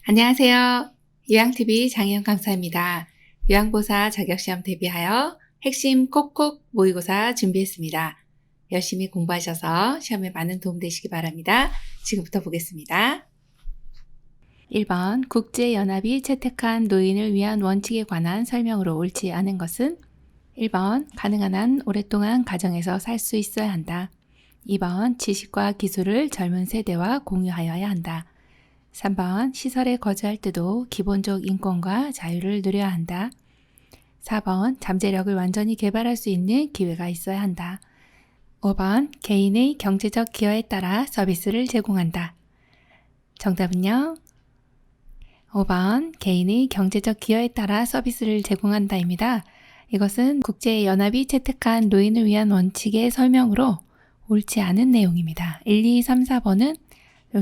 안녕하세요. 요양TV 장혜영 강사입니다. 요양보사 자격시험 대비하여 핵심 콕콕 모의고사 준비했습니다. 열심히 공부하셔서 시험에 많은 도움 되시기 바랍니다. 지금부터 보겠습니다. 1번 국제연합이 채택한 노인을 위한 원칙에 관한 설명으로 옳지 않은 것은 1번 가능한 한 오랫동안 가정에서 살 수 있어야 한다. 2번 지식과 기술을 젊은 세대와 공유하여야 한다. 3번 시설에 거주할 때도 기본적 인권과 자유를 누려야 한다. 4번 잠재력을 완전히 개발할 수 있는 기회가 있어야 한다. 5번 개인의 경제적 기여에 따라 서비스를 제공한다. 정답은요? 5번 개인의 경제적 기여에 따라 서비스를 제공한다입니다. 이것은 국제연합이 채택한 노인을 위한 원칙의 설명으로 옳지 않은 내용입니다. 1, 2, 3, 4번은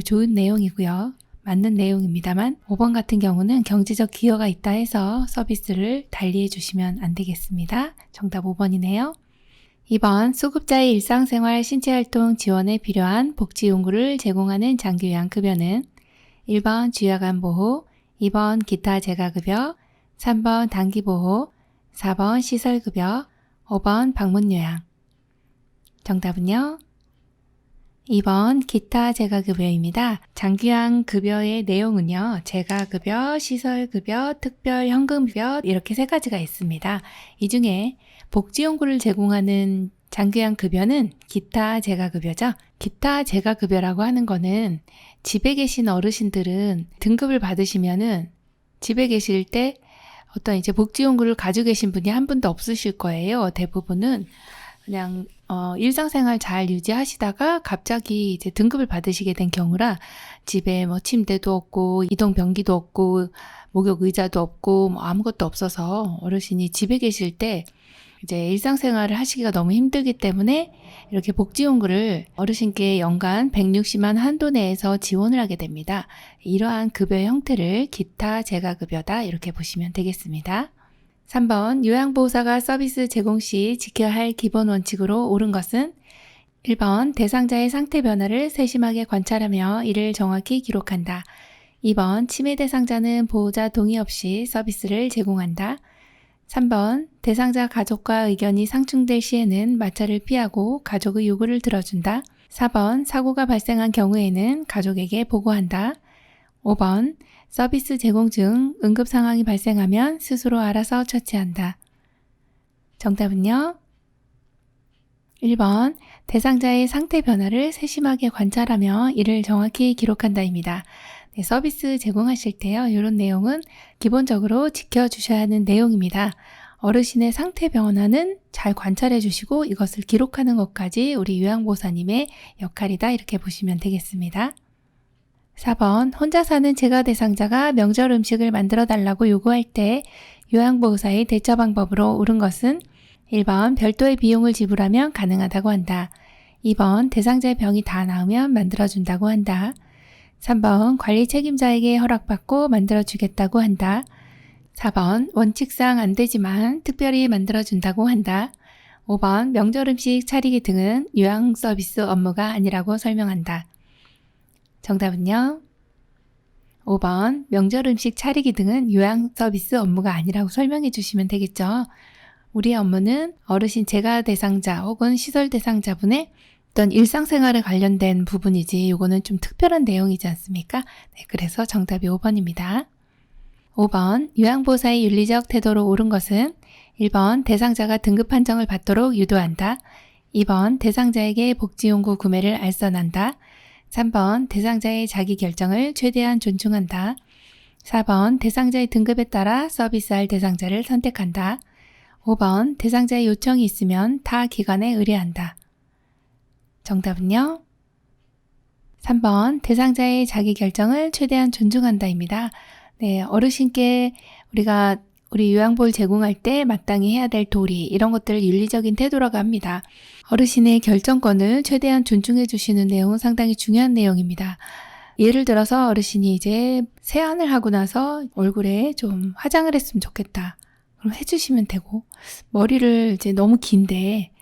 좋은 내용이고요. 맞는 내용입니다만 5번 같은 경우는 경제적 기여가 있다 해서 서비스를 달리해 주시면 안 되겠습니다. 정답 5번이네요. 2번 수급자의 일상생활 신체활동 지원에 필요한 복지용구를 제공하는 장기요양급여는 1번 주야간보호, 2번 기타 재가급여, 3번 단기보호, 4번 시설급여, 5번 방문요양. 정답은요? 2번 기타 재가급여입니다. 장기요양 급여의 내용은요. 재가급여, 시설급여, 특별 현금급여 이렇게 세 가지가 있습니다. 이 중에 복지용구를 제공하는 장기요양 급여는 기타 재가급여죠. 기타 재가급여라고 하는 거는 집에 계신 어르신들은 등급을 받으시면은 집에 계실 때 어떤 이제 복지용구를 가지고 계신 분이 한 분도 없으실 거예요. 대부분은 그냥 일상생활 잘 유지하시다가 갑자기 이제 등급을 받으시게 된 경우라 집에 뭐 침대도 없고 이동 변기도 없고 목욕 의자도 없고 뭐 아무것도 없어서 어르신이 집에 계실 때 이제 일상생활을 하시기가 너무 힘들기 때문에 이렇게 복지용구를 어르신께 연간 160만 한도 내에서 지원을 하게 됩니다. 이러한 급여의 형태를 기타 재가급여다 이렇게 보시면 되겠습니다. 3번 요양보호사가 서비스 제공 시 지켜야 할 기본 원칙으로 옳은 것은 1번 대상자의 상태 변화를 세심하게 관찰하며 이를 정확히 기록한다. 2번 치매 대상자는 보호자 동의 없이 서비스를 제공한다. 3번 대상자 가족과 의견이 상충될 시에는 마찰을 피하고 가족의 요구를 들어준다. 4번 사고가 발생한 경우에는 가족에게 보고한다. 5번 서비스 제공 중 응급 상황이 발생하면 스스로 알아서 처치한다. 정답은요? 1번 대상자의 상태 변화를 세심하게 관찰하며 이를 정확히 기록한다입니다. 네, 서비스 제공하실 때요. 이런 내용은 기본적으로 지켜주셔야 하는 내용입니다. 어르신의 상태 변화는 잘 관찰해 주시고 이것을 기록하는 것까지 우리 요양보호사님의 역할이다 이렇게 보시면 되겠습니다. 4번 혼자 사는 재가 대상자가 명절 음식을 만들어 달라고 요구할 때 요양보호사의 대처 방법으로 옳은 것은 1번 별도의 비용을 지불하면 가능하다고 한다. 2번 대상자의 병이 다 나으면 만들어준다고 한다. 3번 관리 책임자에게 허락받고 만들어주겠다고 한다. 4번 원칙상 안 되지만 특별히 만들어준다고 한다. 5번 명절 음식 차리기 등은 요양 서비스 업무가 아니라고 설명한다. 정답은요? 5번 명절 음식 차리기 등은 요양 서비스 업무가 아니라고 설명해 주시면 되겠죠. 우리의 업무는 어르신 재가 대상자 혹은 시설 대상자분의 어떤 일상생활에 관련된 부분이지 이거는 좀 특별한 내용이지 않습니까? 네, 그래서 정답이 5번입니다. 5번 요양보호사의 윤리적 태도로 옳은 것은 1번 대상자가 등급 판정을 받도록 유도한다. 2번 대상자에게 복지용구 구매를 알선한다. 3번 대상자의 자기 결정을 최대한 존중한다. 4번 대상자의 등급에 따라 서비스할 대상자를 선택한다. 5번 대상자의 요청이 있으면 타 기관에 의뢰한다. 정답은요? 3번 대상자의 자기 결정을 최대한 존중한다입니다. 네, 어르신께 우리 요양보호를 제공할 때 마땅히 해야 될 도리 이런 것들을 윤리적인 태도라고 합니다. 어르신의 결정권을 최대한 존중해 주시는 내용은 상당히 중요한 내용입니다. 예를 들어서 어르신이 이제 세안을 하고 나서 얼굴에 좀 화장을 했으면 좋겠다. 그럼 해주시면 되고 머리를 이제 너무 긴데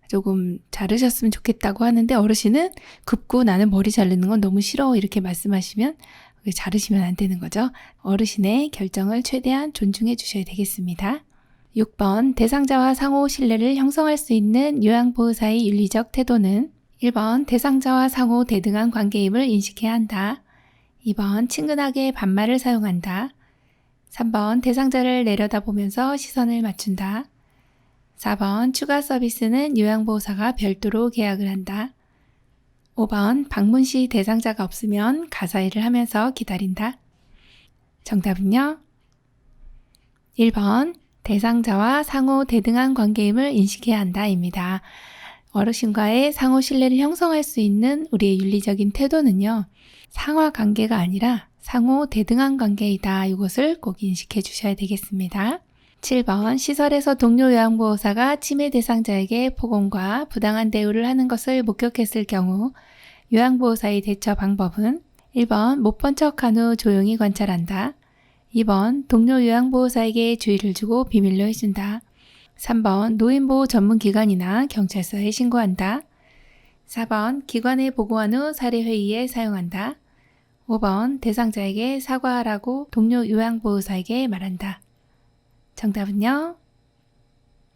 조금 자르셨으면 좋겠다고 하는데 어르신은 급고 나는 머리 자르는 건 너무 싫어 이렇게 말씀하시면 자르시면 안 되는 거죠. 어르신의 결정을 최대한 존중해 주셔야 되겠습니다. 6번 대상자와 상호 신뢰를 형성할 수 있는 요양보호사의 윤리적 태도는 1번 대상자와 상호 대등한 관계임을 인식해야 한다. 2번 친근하게 반말을 사용한다. 3번 대상자를 내려다보면서 시선을 맞춘다. 4번 추가 서비스는 요양보호사가 별도로 계약을 한다. 5번 방문 시 대상자가 없으면 가사일을 하면서 기다린다. 정답은요? 1번 대상자와 상호 대등한 관계임을 인식해야 한다입니다. 어르신과의 상호 신뢰를 형성할 수 있는 우리의 윤리적인 태도는요. 상하 관계가 아니라 상호 대등한 관계이다. 이것을 꼭 인식해 주셔야 되겠습니다. 7번 시설에서 동료 요양보호사가 치매 대상자에게 폭언과 부당한 대우를 하는 것을 목격했을 경우 요양보호사의 대처 방법은 1번 못 본 척한 후 조용히 관찰한다. 2번 동료 요양보호사에게 주의를 주고 비밀로 해준다. 3번 노인보호 전문기관이나 경찰서에 신고한다. 4번 기관에 보고한 후 사례회의에 사용한다. 5번 대상자에게 사과하라고 동료 요양보호사에게 말한다. 정답은요?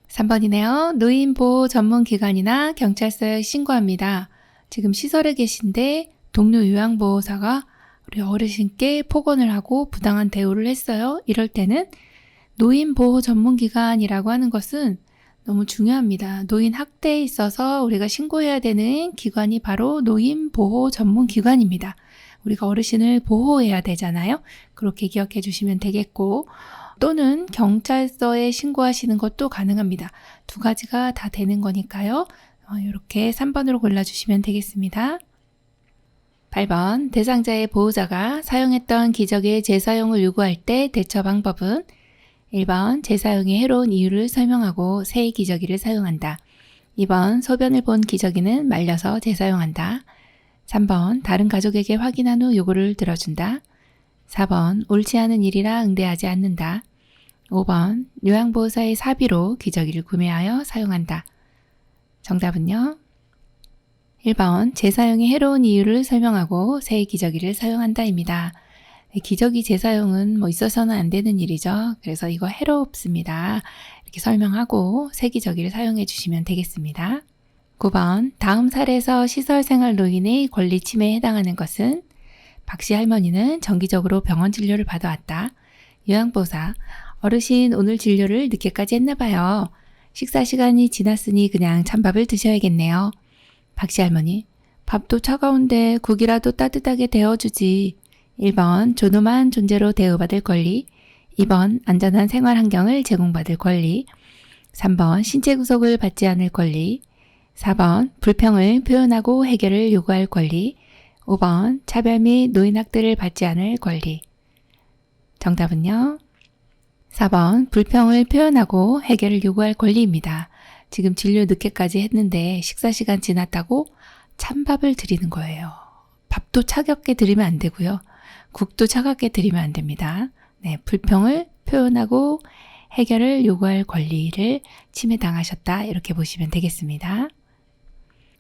3번이네요. 노인보호 전문기관이나 경찰서에 신고합니다. 지금 시설에 계신데 동료 요양보호사가 우리 어르신께 폭언을 하고 부당한 대우를 했어요. 이럴 때는 노인보호 전문기관이라고 하는 것은 너무 중요합니다. 노인 학대에 있어서 우리가 신고해야 되는 기관이 바로 노인보호 전문기관입니다. 우리가 어르신을 보호해야 되잖아요. 그렇게 기억해 주시면 되겠고 또는 경찰서에 신고하시는 것도 가능합니다. 두 가지가 다 되는 거니까요. 이렇게 3번으로 골라주시면 되겠습니다. 8번 대상자의 보호자가 사용했던 기저귀의 재사용을 요구할 때 대처 방법은 1번 재사용의 해로운 이유를 설명하고 새 기저귀를 사용한다. 2번 소변을 본 기저귀는 말려서 재사용한다. 3번 다른 가족에게 확인한 후 요구를 들어준다. 4번 옳지 않은 일이라 응대하지 않는다. 5번 요양보호사의 사비로 기저귀를 구매하여 사용한다. 정답은요? 1번 재사용의 해로운 이유를 설명하고 새 기저귀를 사용한다입니다. 기저귀 재사용은 있어서는 안 되는 일이죠. 그래서 이거 해롭습니다. 이렇게 설명하고 새 기저귀를 사용해 주시면 되겠습니다. 9번 다음 사례에서 시설생활 노인의 권리 침해에 해당하는 것은 박씨 할머니는 정기적으로 병원 진료를 받아왔다. 요양보호사 어르신 오늘 진료를 늦게까지 했나 봐요. 식사 시간이 지났으니 그냥 찬밥을 드셔야겠네요. 박씨 할머니 밥도 차가운데 국이라도 따뜻하게 데워주지. 1번 존엄한 존재로 대우받을 권리. 2번 안전한 생활 환경을 제공받을 권리. 3번 신체 구속을 받지 않을 권리. 4번 불평을 표현하고 해결을 요구할 권리. 5번 차별 및 노인 학대를 받지 않을 권리. 정답은요? 4번 불평을 표현하고 해결을 요구할 권리입니다. 지금 진료 늦게까지 했는데 식사 시간 지났다고 찬밥을 드리는 거예요. 밥도 차갑게 드리면 안 되고요. 국도 차갑게 드리면 안 됩니다. 네, 불평을 표현하고 해결을 요구할 권리를 침해당하셨다. 이렇게 보시면 되겠습니다.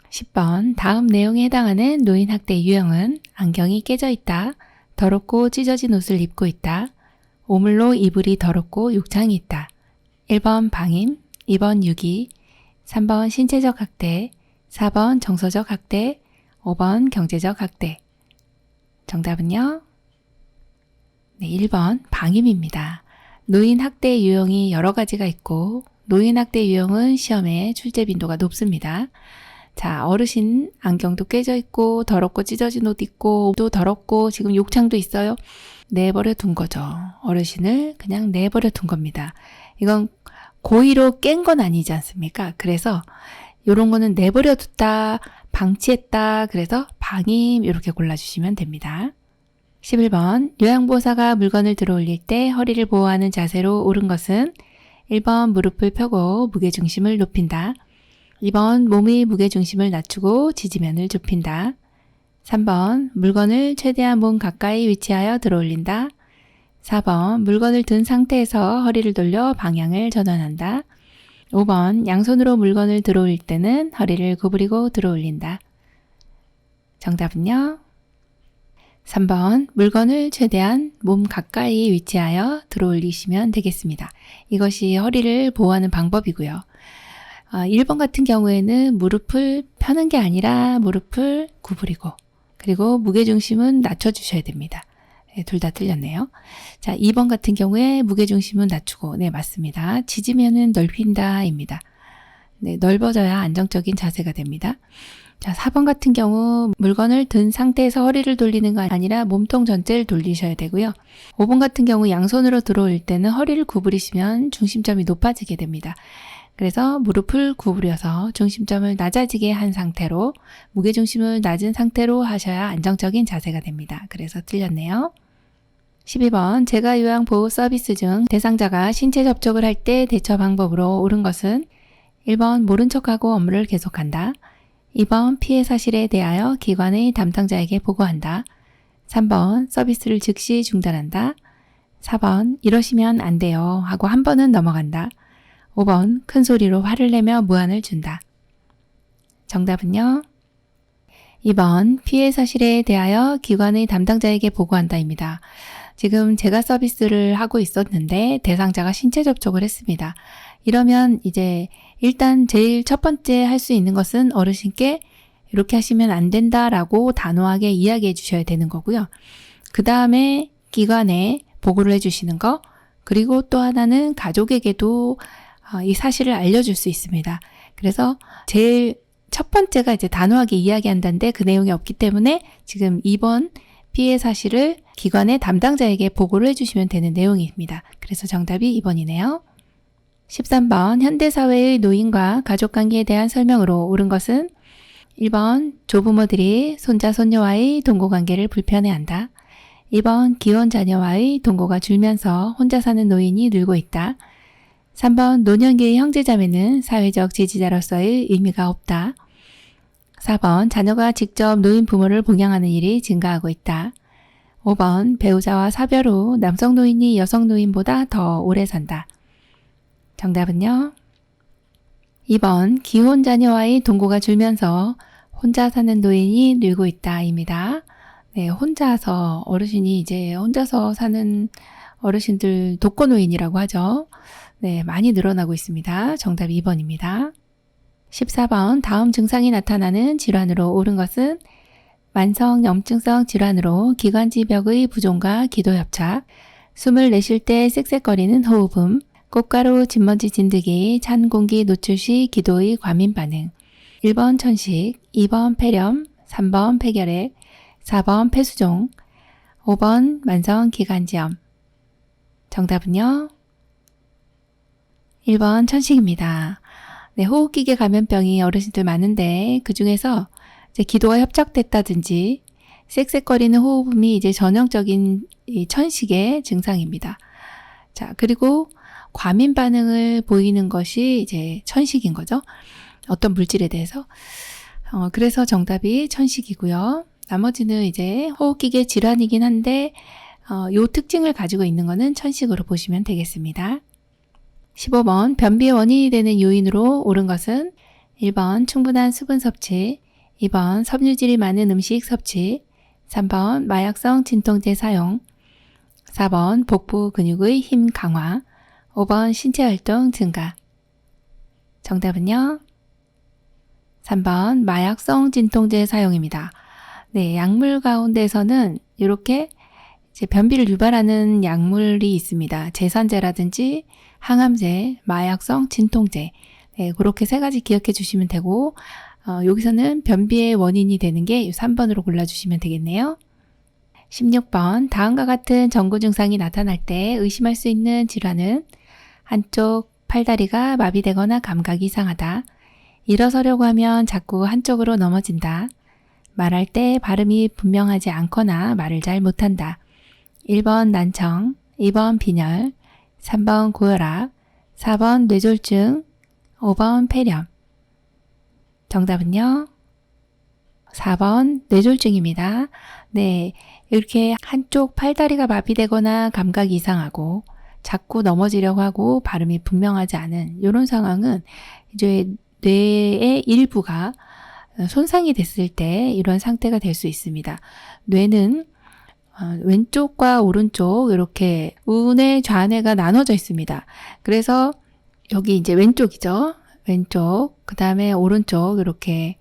10번 다음 내용에 해당하는 노인 학대 유형은 안경이 깨져 있다. 더럽고 찢어진 옷을 입고 있다. 오물로 이불이 더럽고 욕창이 있다. 1번 방임, 2번 유기, 3번 신체적 학대, 4번 정서적 학대, 5번 경제적 학대. 정답은요? 네, 1번 방임입니다. 노인 학대 유형이 여러 가지가 있고 노인 학대 유형은 시험에 출제 빈도가 높습니다. 자, 어르신 안경도 깨져 있고 더럽고 찢어진 옷 입고 옷도 더럽고 지금 욕창도 있어요. 내버려 둔 거죠. 어르신을 그냥 내버려 둔 겁니다. 이건 고의로 깬 건 아니지 않습니까? 그래서 이런 거는 내버려 뒀다, 방치했다, 그래서 방임 이렇게 골라주시면 됩니다. 11번 요양보호사가 물건을 들어올릴 때 허리를 보호하는 자세로 옳은 것은 1번 무릎을 펴고 무게중심을 높인다. 2번 몸의 무게중심을 낮추고 지지면을 좁힌다. 3번 물건을 최대한 몸 가까이 위치하여 들어올린다. 4번 물건을 든 상태에서 허리를 돌려 방향을 전환한다. 5번 양손으로 물건을 들어올릴 때는 허리를 구부리고 들어올린다. 정답은요? 3번 물건을 최대한 몸 가까이 위치하여 들어 올리시면 되겠습니다. 이것이 허리를 보호하는 방법이고요. 1번 같은 경우에는 무릎을 펴는 게 아니라 무릎을 구부리고 그리고 무게중심은 낮춰주셔야 됩니다. 네, 둘 다 틀렸네요. 자, 2번 같은 경우에 무게중심은 낮추고 네, 맞습니다. 지지면은 넓힌다입니다. 네, 넓어져야 안정적인 자세가 됩니다. 자, 4번 같은 경우 물건을 든 상태에서 허리를 돌리는 거 아니라 몸통 전체를 돌리셔야 되고요. 5번 같은 경우 양손으로 들어올 때는 허리를 구부리시면 중심점이 높아지게 됩니다. 그래서 무릎을 구부려서 중심점을 낮아지게 한 상태로 무게중심을 낮은 상태로 하셔야 안정적인 자세가 됩니다. 그래서 틀렸네요. 12번 제가 요양 보호 서비스 중 대상자가 신체 접촉을 할 때 대처 방법으로 옳은 것은 1번 모른 척하고 업무를 계속한다. 2번 피해 사실에 대하여 기관의 담당자에게 보고한다. 3번 서비스를 즉시 중단한다. 4번 이러시면 안 돼요 하고 한 번은 넘어간다. 5번 큰 소리로 화를 내며 무안을 준다. 정답은요. 2번 피해 사실에 대하여 기관의 담당자에게 보고한다입니다. 지금 제가 서비스를 하고 있었는데 대상자가 신체 접촉을 했습니다. 이러면 이제 일단 제일 첫 번째 할 수 있는 것은 어르신께 이렇게 하시면 안 된다라고 단호하게 이야기해 주셔야 되는 거고요. 그 다음에 기관에 보고를 해주시는 거, 그리고 또 하나는 가족에게도 이 사실을 알려줄 수 있습니다. 그래서 제일 첫 번째가 이제 단호하게 이야기한다는데 그 내용이 없기 때문에 지금 2번 피해 사실을 기관의 담당자에게 보고를 해주시면 되는 내용입니다. 그래서 정답이 2번이네요. 13번 현대사회의 노인과 가족관계에 대한 설명으로 옳은 것은 1번 조부모들이 손자 손녀와의 동거관계를 불편해한다. 2번 기혼 자녀와의 동거가 줄면서 혼자 사는 노인이 늘고 있다. 3번 노년기의 형제자매는 사회적 지지자로서의 의미가 없다. 4번 자녀가 직접 노인 부모를 봉양하는 일이 증가하고 있다. 5번 배우자와 사별 후 남성 노인이 여성 노인보다 더 오래 산다. 정답은요. 2번 기혼 자녀와의 동거가 줄면서 혼자 사는 노인이 늘고 있다입니다. 네, 혼자서 어르신이 이제 혼자서 사는 어르신들 독거노인이라고 하죠. 네, 많이 늘어나고 있습니다. 정답 2번입니다. 14번 다음 증상이 나타나는 질환으로 옳은 것은 만성 염증성 질환으로 기관지벽의 부종과 기도협착, 숨을 내쉴 때 쌕쌕거리는 호흡음, 꽃가루 진먼지 진드기, 찬 공기 노출 시 기도의 과민 반응, 1번 천식, 2번 폐렴, 3번 폐결핵, 4번 폐수종, 5번 만성 기관지염. 정답은요? 1번 천식입니다. 네, 호흡기계 감염병이 어르신들 많은데 그 중에서 이제 기도가 협착됐다든지 쌕쌕거리는 호흡음이 이제 전형적인 이 천식의 증상입니다. 자, 그리고 과민 반응을 보이는 것이 이제 천식인 거죠. 어떤 물질에 대해서. 그래서 정답이 천식이고요. 나머지는 이제 호흡기계 질환이긴 한데 요 특징을 가지고 있는 거는 천식으로 보시면 되겠습니다. 15번 변비의 원인이 되는 요인으로 옳은 것은 1번 충분한 수분 섭취, 2번 섬유질이 많은 음식 섭취, 3번 마약성 진통제 사용, 4번 복부 근육의 힘 강화, 5번 신체 활동 증가. 정답은요? 3번 마약성 진통제 사용입니다. 네, 약물 가운데서는 이렇게 이제 변비를 유발하는 약물이 있습니다. 제산제라든지 항암제, 마약성 진통제. 네, 그렇게 세 가지 기억해 주시면 되고 여기서는 변비의 원인이 되는 게 3번으로 골라주시면 되겠네요. 16번 다음과 같은 전구 증상이 나타날 때 의심할 수 있는 질환은 한쪽 팔다리가 마비되거나 감각이 이상하다. 일어서려고 하면 자꾸 한쪽으로 넘어진다. 말할 때 발음이 분명하지 않거나 말을 잘 못한다. 1번 난청, 2번 빈혈, 3번 고혈압, 4번 뇌졸중, 5번 폐렴. 정답은요? 4번 뇌졸중입니다. 네, 이렇게 한쪽 팔다리가 마비되거나 감각이 이상하고 자꾸 넘어지려고 하고 발음이 분명하지 않은 이런 상황은 이제 뇌의 일부가 손상이 됐을 때 이런 상태가 될 수 있습니다. 뇌는 왼쪽과 오른쪽 이렇게 우뇌, 좌뇌가 나눠져 있습니다. 그래서 여기 이제 왼쪽이죠. 왼쪽, 그 다음에 오른쪽 이렇게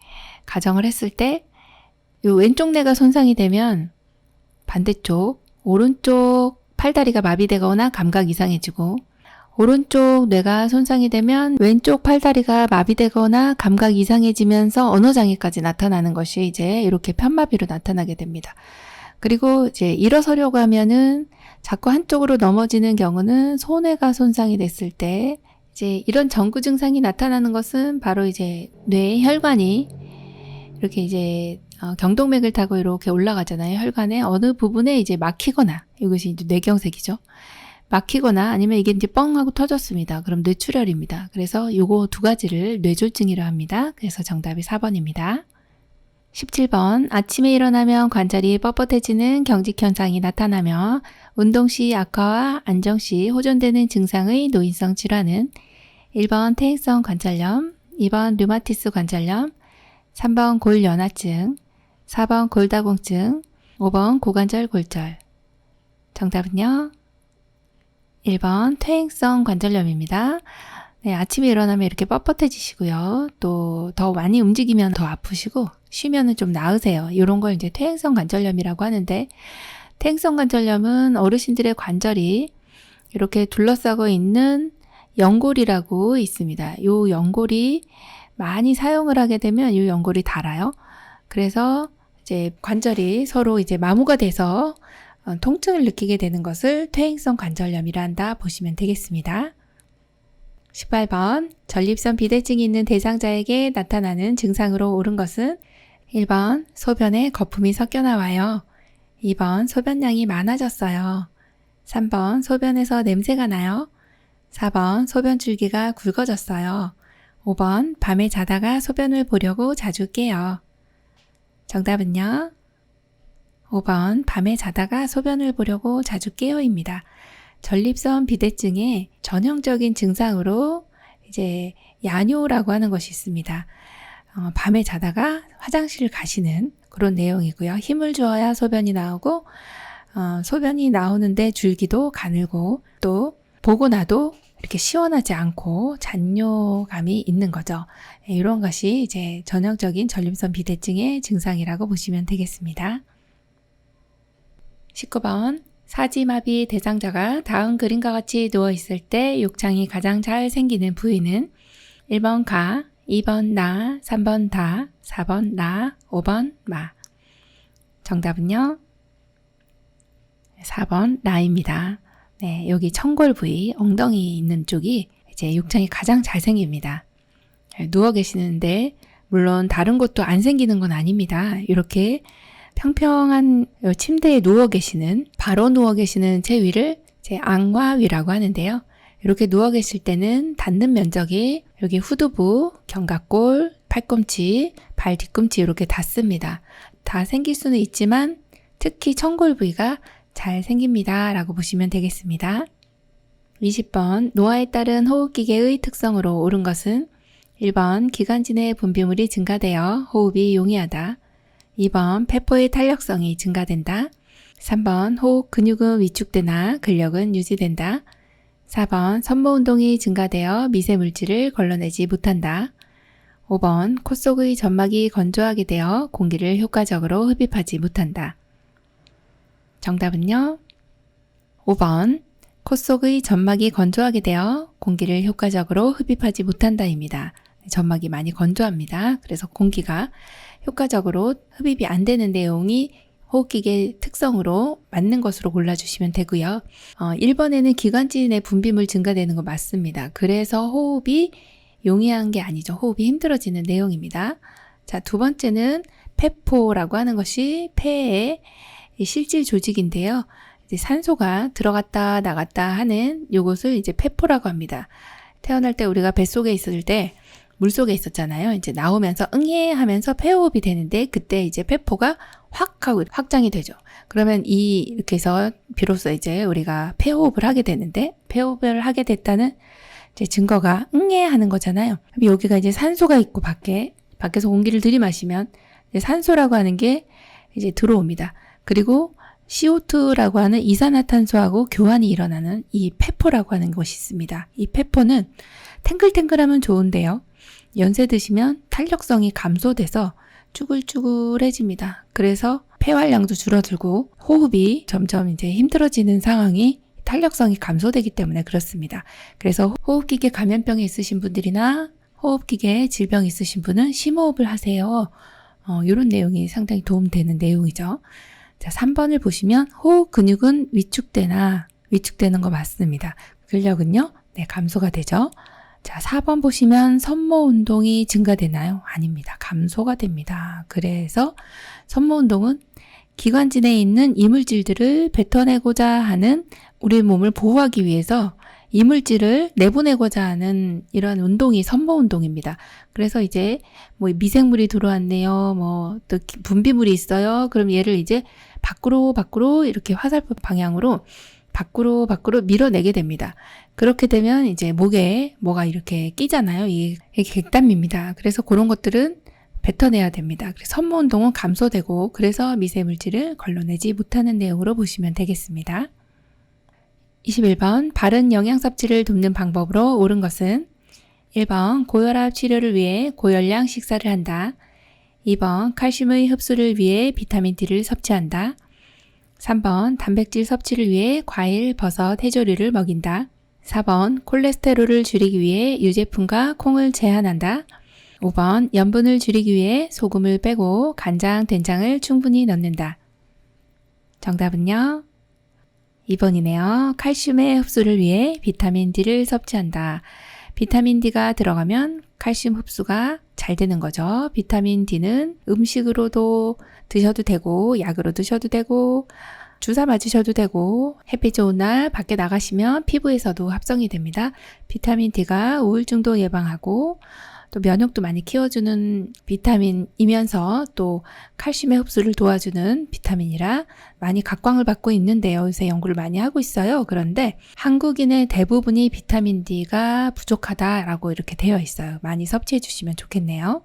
가정을 했을 때 이 왼쪽 뇌가 손상이 되면 반대쪽, 오른쪽 팔다리가 마비되거나 감각 이상해지고 오른쪽 뇌가 손상이 되면 왼쪽 팔다리가 마비되거나 감각 이상해지면서 언어장애까지 나타나는 것이 이제 이렇게 편마비로 나타나게 됩니다. 그리고 이제 일어서려고 하면은 자꾸 한쪽으로 넘어지는 경우는 소뇌가 손상이 됐을 때 이제 이런 전구 증상이 나타나는 것은 바로 이제 뇌의 혈관이 이렇게 이제 경동맥을 타고 이렇게 올라가잖아요. 혈관의 어느 부분에 이제 막히거나 이것이 이제 뇌경색이죠. 막히거나 아니면 이게 이제 뻥 하고 터졌습니다. 그럼 뇌출혈입니다. 그래서 요거 두 가지를 뇌졸중이라 합니다. 그래서 정답이 4번입니다. 17번 아침에 일어나면 관절이 뻣뻣해지는 경직 현상이 나타나며 운동 시 악화와 안정 시 호전되는 증상의 노인성 질환은 1번 퇴행성 관절염, 2번 류마티스 관절염, 3번 골연화증, 4번 골다공증, 5번 고관절 골절. 정답은요? 1번 퇴행성 관절염입니다. 네, 아침에 일어나면 이렇게 뻣뻣해지시고요. 또 더 많이 움직이면 더 아프시고 쉬면은 좀 나으세요. 이런 걸 이제 퇴행성 관절염이라고 하는데 퇴행성 관절염은 어르신들의 관절이 이렇게 둘러싸고 있는 연골이라고 있습니다. 이 연골이 많이 사용을 하게 되면 이 연골이 닳아요. 그래서 이제 관절이 서로 이제 마모가 돼서 통증을 느끼게 되는 것을 퇴행성 관절염이라 한다 보시면 되겠습니다. 18번 전립선 비대증이 있는 대상자에게 나타나는 증상으로 옳은 것은 1번 소변에 거품이 섞여 나와요. 2번 소변량이 많아졌어요. 3번 소변에서 냄새가 나요. 4번 소변 줄기가 굵어졌어요. 5번 밤에 자다가 소변을 보려고 자주 깨요. 정답은요? 5번 밤에 자다가 소변을 보려고 자주 깨요입니다. 전립선 비대증의 전형적인 증상으로 이제 야뇨라고 하는 것이 있습니다. 밤에 자다가 화장실 가시는 그런 내용이고요. 힘을 주어야 소변이 나오고 소변이 나오는데 줄기도 가늘고 또 보고 나도 이렇게 시원하지 않고 잔뇨감이 있는 거죠. 이런 것이 이제 전형적인 전립선 비대증의 증상이라고 보시면 되겠습니다. 19번 사지마비 대상자가 다음 그림과 같이 누워있을 때 욕창이 가장 잘 생기는 부위는 1번 가, 2번 나, 3번 다, 4번 나, 5번 마. 정답은요? 4번 나입니다. 네, 여기 청골 부위, 엉덩이 있는 쪽이 이제 욕창이 가장 잘 생깁니다. 누워 계시는데 물론 다른 곳도 안 생기는 건 아닙니다. 이렇게 평평한 침대에 누워 계시는, 바로 누워 계시는 제 위를 제 앙화위라고 하는데요. 이렇게 누워 계실 때는 닿는 면적이 여기 후두부, 견갑골, 팔꿈치, 발 뒤꿈치 이렇게 닿습니다. 다 생길 수는 있지만 특히 청골 부위가 잘 생깁니다. 라고 보시면 되겠습니다. 20번 노화에 따른 호흡기계의 특성으로 옳은 것은 1번 기관지 내 분비물이 증가되어 호흡이 용이하다. 2번 폐포의 탄력성이 증가된다. 3번 호흡 근육은 위축되나 근력은 유지된다. 4번 섬모운동이 증가되어 미세물질을 걸러내지 못한다. 5번 코 속의 점막이 건조하게 되어 공기를 효과적으로 흡입하지 못한다. 정답은요? 5번 코 속의 점막이 건조하게 되어 공기를 효과적으로 흡입하지 못한다입니다. 점막이 많이 건조합니다. 그래서 공기가 효과적으로 흡입이 안 되는 내용이 호흡기계 특성으로 맞는 것으로 골라주시면 되고요. 1번에는 기관지 내 분비물 증가되는 거 맞습니다. 그래서 호흡이 용이한 게 아니죠. 호흡이 힘들어지는 내용입니다. 자, 두 번째는 폐포라고 하는 것이 폐의 실질 조직인데요. 이제 산소가 들어갔다 나갔다 하는 요것을 이제 폐포라고 합니다. 태어날 때 우리가 뱃속에 있을 때 물속에 있었잖아요. 이제 나오면서 응애 하면서 폐호흡이 되는데 그때 이제 폐포가 확 하고 확장이 되죠. 그러면 이렇게 해서 비로소 이제 우리가 폐호흡을 하게 되는데 폐호흡을 하게 됐다는 이제 증거가 응애 하는 거잖아요. 여기가 이제 산소가 있고 밖에서 공기를 들이마시면 이제 산소라고 하는 게 이제 들어옵니다. 그리고 CO2라고 하는 이산화탄소하고 교환이 일어나는 이 페포라고 하는 것이 있습니다. 이 페포는 탱글탱글하면 좋은데요. 연세 드시면 탄력성이 감소돼서 쭈글쭈글해집니다. 그래서 폐활량도 줄어들고 호흡이 점점 이제 힘들어지는 상황이 탄력성이 감소되기 때문에 그렇습니다. 그래서 호흡기계 감염병이 있으신 분들이나 호흡기계 질병이 있으신 분은 심호흡을 하세요. 이런 내용이 상당히 도움되는 내용이죠. 자, 3번을 보시면 호흡 근육은 위축되는 거 맞습니다. 근력은요? 네, 감소가 되죠. 자, 4번 보시면 섬모 운동이 증가되나요? 아닙니다. 감소가 됩니다. 그래서 섬모 운동은 기관지 내에 있는 이물질들을 뱉어내고자 하는 우리 몸을 보호하기 위해서 이물질을 내보내고자 하는 이러한 운동이 섬모 운동입니다. 그래서 이제 뭐 미생물이 들어왔네요. 또 분비물이 있어요. 그럼 얘를 이제 밖으로 이렇게 화살표 방향으로 밖으로 밀어내게 됩니다. 그렇게 되면 이제 목에 뭐가 이렇게 끼잖아요. 이게 객담입니다. 그래서 그런 것들은 뱉어내야 됩니다. 그래서 섬모 운동은 감소되고 그래서 미세물질을 걸러내지 못하는 내용으로 보시면 되겠습니다. 21번 바른 영양 섭취를 돕는 방법으로 옳은 것은 1번 고혈압 치료를 위해 고열량 식사를 한다. 2번 칼슘의 흡수를 위해 비타민 D를 섭취한다. 3번 단백질 섭취를 위해 과일, 버섯, 해조류를 먹인다. 4번 콜레스테롤을 줄이기 위해 유제품과 콩을 제한한다. 5번 염분을 줄이기 위해 소금을 빼고 간장, 된장을 충분히 넣는다. 정답은요? 2번이네요. 칼슘의 흡수를 위해 비타민 D를 섭취한다. 비타민 D가 들어가면 칼슘 흡수가 잘 되는 거죠. 비타민 D는 음식으로도 드셔도 되고 약으로 드셔도 되고 주사 맞으셔도 되고 햇빛 좋은 날 밖에 나가시면 피부에서도 합성이 됩니다. 비타민 D가 우울증도 예방하고 또 면역도 많이 키워주는 비타민이면서 또 칼슘의 흡수를 도와주는 비타민이라 많이 각광을 받고 있는데요. 요새 연구를 많이 하고 있어요. 그런데 한국인의 대부분이 비타민 D가 부족하다라고 이렇게 되어 있어요. 많이 섭취해 주시면 좋겠네요.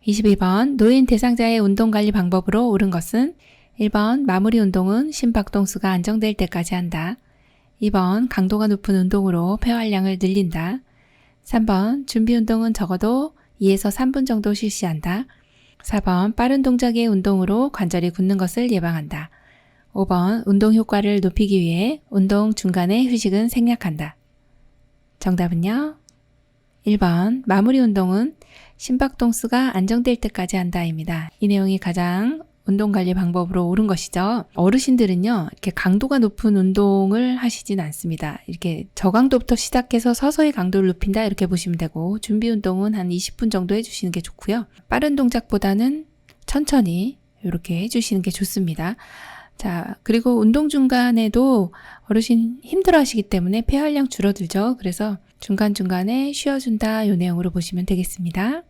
21번 노인 대상자의 운동관리 방법으로 옳은 것은 1번 마무리 운동은 심박동수가 안정될 때까지 한다. 2번 강도가 높은 운동으로 폐활량을 늘린다. 3번 준비 운동은 적어도 2에서 3분 정도 실시한다. 4번 빠른 동작의 운동으로 관절이 굳는 것을 예방한다. 5번 운동 효과를 높이기 위해 운동 중간에 휴식은 생략한다. 정답은요? 1번 마무리 운동은 심박동수가 안정될 때까지 한다입니다. 이 내용이 가장 운동관리 방법으로 옳은 것이죠. 어르신들은요, 이렇게 강도가 높은 운동을 하시진 않습니다. 이렇게 저강도부터 시작해서 서서히 강도를 높인다 이렇게 보시면 되고 준비 운동은 한 20분 정도 해주시는 게 좋고요. 빠른 동작보다는 천천히 이렇게 해주시는 게 좋습니다. 자, 그리고 운동 중간에도 어르신 힘들어 하시기 때문에 폐활량 줄어들죠. 그래서 중간중간에 쉬어준다 이 내용으로 보시면 되겠습니다.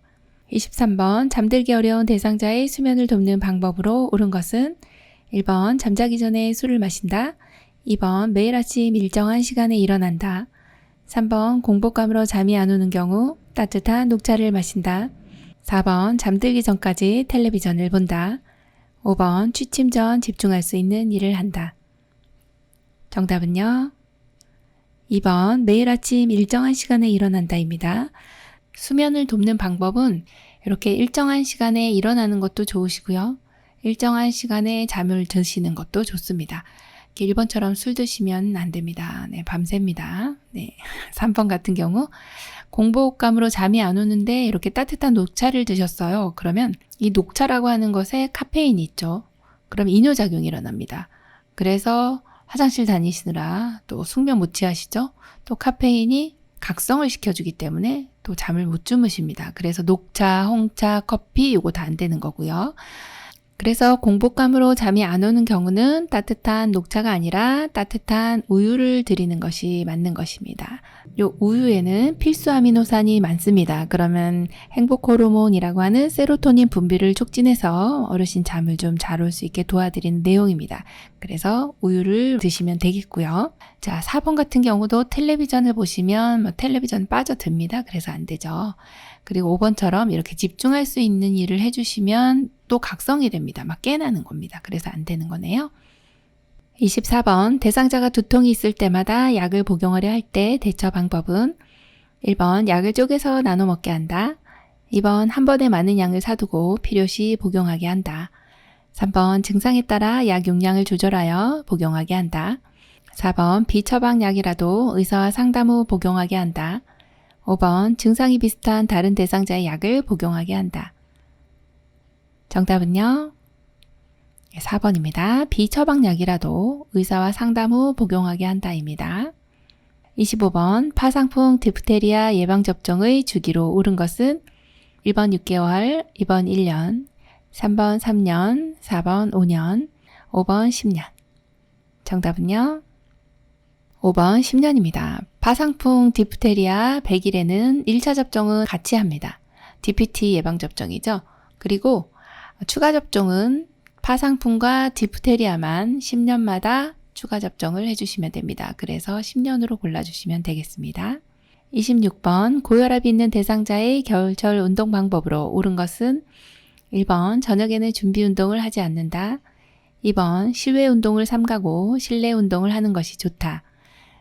23번 잠들기 어려운 대상자의 수면을 돕는 방법으로 옳은 것은 1번 잠자기 전에 술을 마신다. 2번 매일 아침 일정한 시간에 일어난다. 3번 공복감으로 잠이 안 오는 경우 따뜻한 녹차를 마신다. 4번 잠들기 전까지 텔레비전을 본다. 5번 취침 전 집중할 수 있는 일을 한다. 정답은요? 2번 매일 아침 일정한 시간에 일어난다입니다. 수면을 돕는 방법은 이렇게 일정한 시간에 일어나는 것도 좋으시고요. 일정한 시간에 잠을 드시는 것도 좋습니다. 1번처럼 술 드시면 안 됩니다. 네, 밤새입니다. 네. 3번 같은 경우 공복감으로 잠이 안 오는데 이렇게 따뜻한 녹차를 드셨어요. 그러면 이 녹차라고 하는 것에 카페인이 있죠. 그럼 이뇨작용이 일어납니다. 그래서 화장실 다니시느라 또 숙면 못 취하시죠? 또 카페인이 각성을 시켜주기 때문에 또 잠을 못 주무십니다. 그래서 녹차, 홍차, 커피 이거 다 안 되는 거고요. 그래서 공복감으로 잠이 안 오는 경우는 따뜻한 녹차가 아니라 따뜻한 우유를 드리는 것이 맞는 것입니다. 요 우유에는 필수 아미노산이 많습니다. 그러면 행복 호르몬이라고 하는 세로토닌 분비를 촉진해서 어르신 잠을 좀 잘 올 수 있게 도와드리는 내용입니다. 그래서 우유를 드시면 되겠고요. 자, 4번 같은 경우도 텔레비전을 보시면 텔레비전 빠져듭니다. 그래서 안 되죠. 그리고 5번처럼 이렇게 집중할 수 있는 일을 해주시면 또 각성이 됩니다. 막 깨나는 겁니다. 그래서 안 되는 거네요. 24번 대상자가 두통이 있을 때마다 약을 복용하려 할 때 대처 방법은 1번 약을 쪼개서 나눠 먹게 한다. 2번 한 번에 많은 양을 사두고 필요시 복용하게 한다. 3번 증상에 따라 약 용량을 조절하여 복용하게 한다. 4번 비처방약이라도 의사와 상담 후 복용하게 한다. 5번 증상이 비슷한 다른 대상자의 약을 복용하게 한다. 정답은요? 4번입니다. 비처방약이라도 의사와 상담 후 복용하게 한다입니다. 25번 파상풍 디프테리아 예방접종의 주기로 옳은 것은 1번 6개월, 2번 1년, 3번 3년, 4번 5년, 5번 10년. 정답은요? 5번 10년입니다. 파상풍 디프테리아 100일에는 1차 접종은 같이 합니다. DPT 예방접종이죠. 그리고 추가 접종은 파상풍과 디프테리아만 10년마다 추가 접종을 해주시면 됩니다. 그래서 10년으로 골라주시면 되겠습니다. 26번 고혈압이 있는 대상자의 겨울철 운동 방법으로 옳은 것은 1번 저녁에는 준비 운동을 하지 않는다. 2번 실외 운동을 삼가고 실내 운동을 하는 것이 좋다.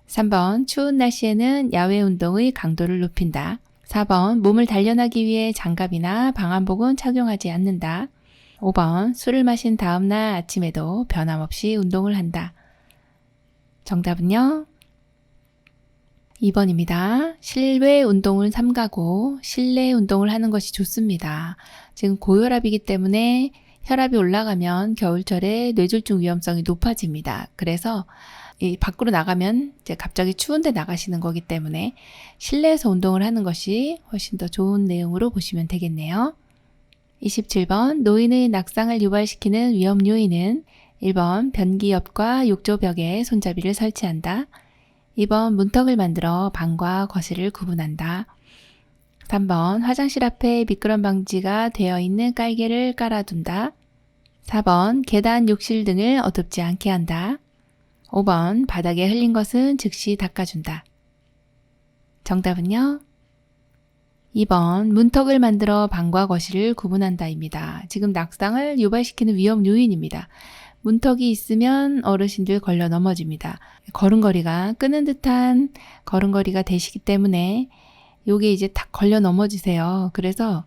3번 추운 날씨에는 야외 운동의 강도를 높인다. 4번 몸을 단련하기 위해 장갑이나 방한복은 착용하지 않는다. 5번 술을 마신 다음날 아침에도 변함없이 운동을 한다. 정답은요? 2번입니다. 실외 운동을 삼가고 실내 운동을 하는 것이 좋습니다. 지금 고혈압이기 때문에 혈압이 올라가면 겨울철에 뇌졸중 위험성이 높아집니다. 그래서 밖으로 나가면 이제 갑자기 추운데 나가시는 거기 때문에 실내에서 운동을 하는 것이 훨씬 더 좋은 내용으로 보시면 되겠네요. 27번 노인의 낙상을 유발시키는 위험 요인은 1번 변기 옆과 욕조벽에 손잡이를 설치한다. 2번 문턱을 만들어 방과 거실을 구분한다. 3번 화장실 앞에 미끄럼 방지가 되어 있는 깔개를 깔아둔다. 4번 계단, 욕실 등을 어둡지 않게 한다. 5번 바닥에 흘린 것은 즉시 닦아준다. 정답은요? 2번 문턱을 만들어 방과 거실을 구분한다입니다. 지금 낙상을 유발시키는 위험 요인입니다. 문턱이 있으면 어르신들 걸려 넘어집니다. 걸음걸이가 끄는 듯한 걸음걸이가 되시기 때문에 요게 이제 탁 걸려 넘어지세요. 그래서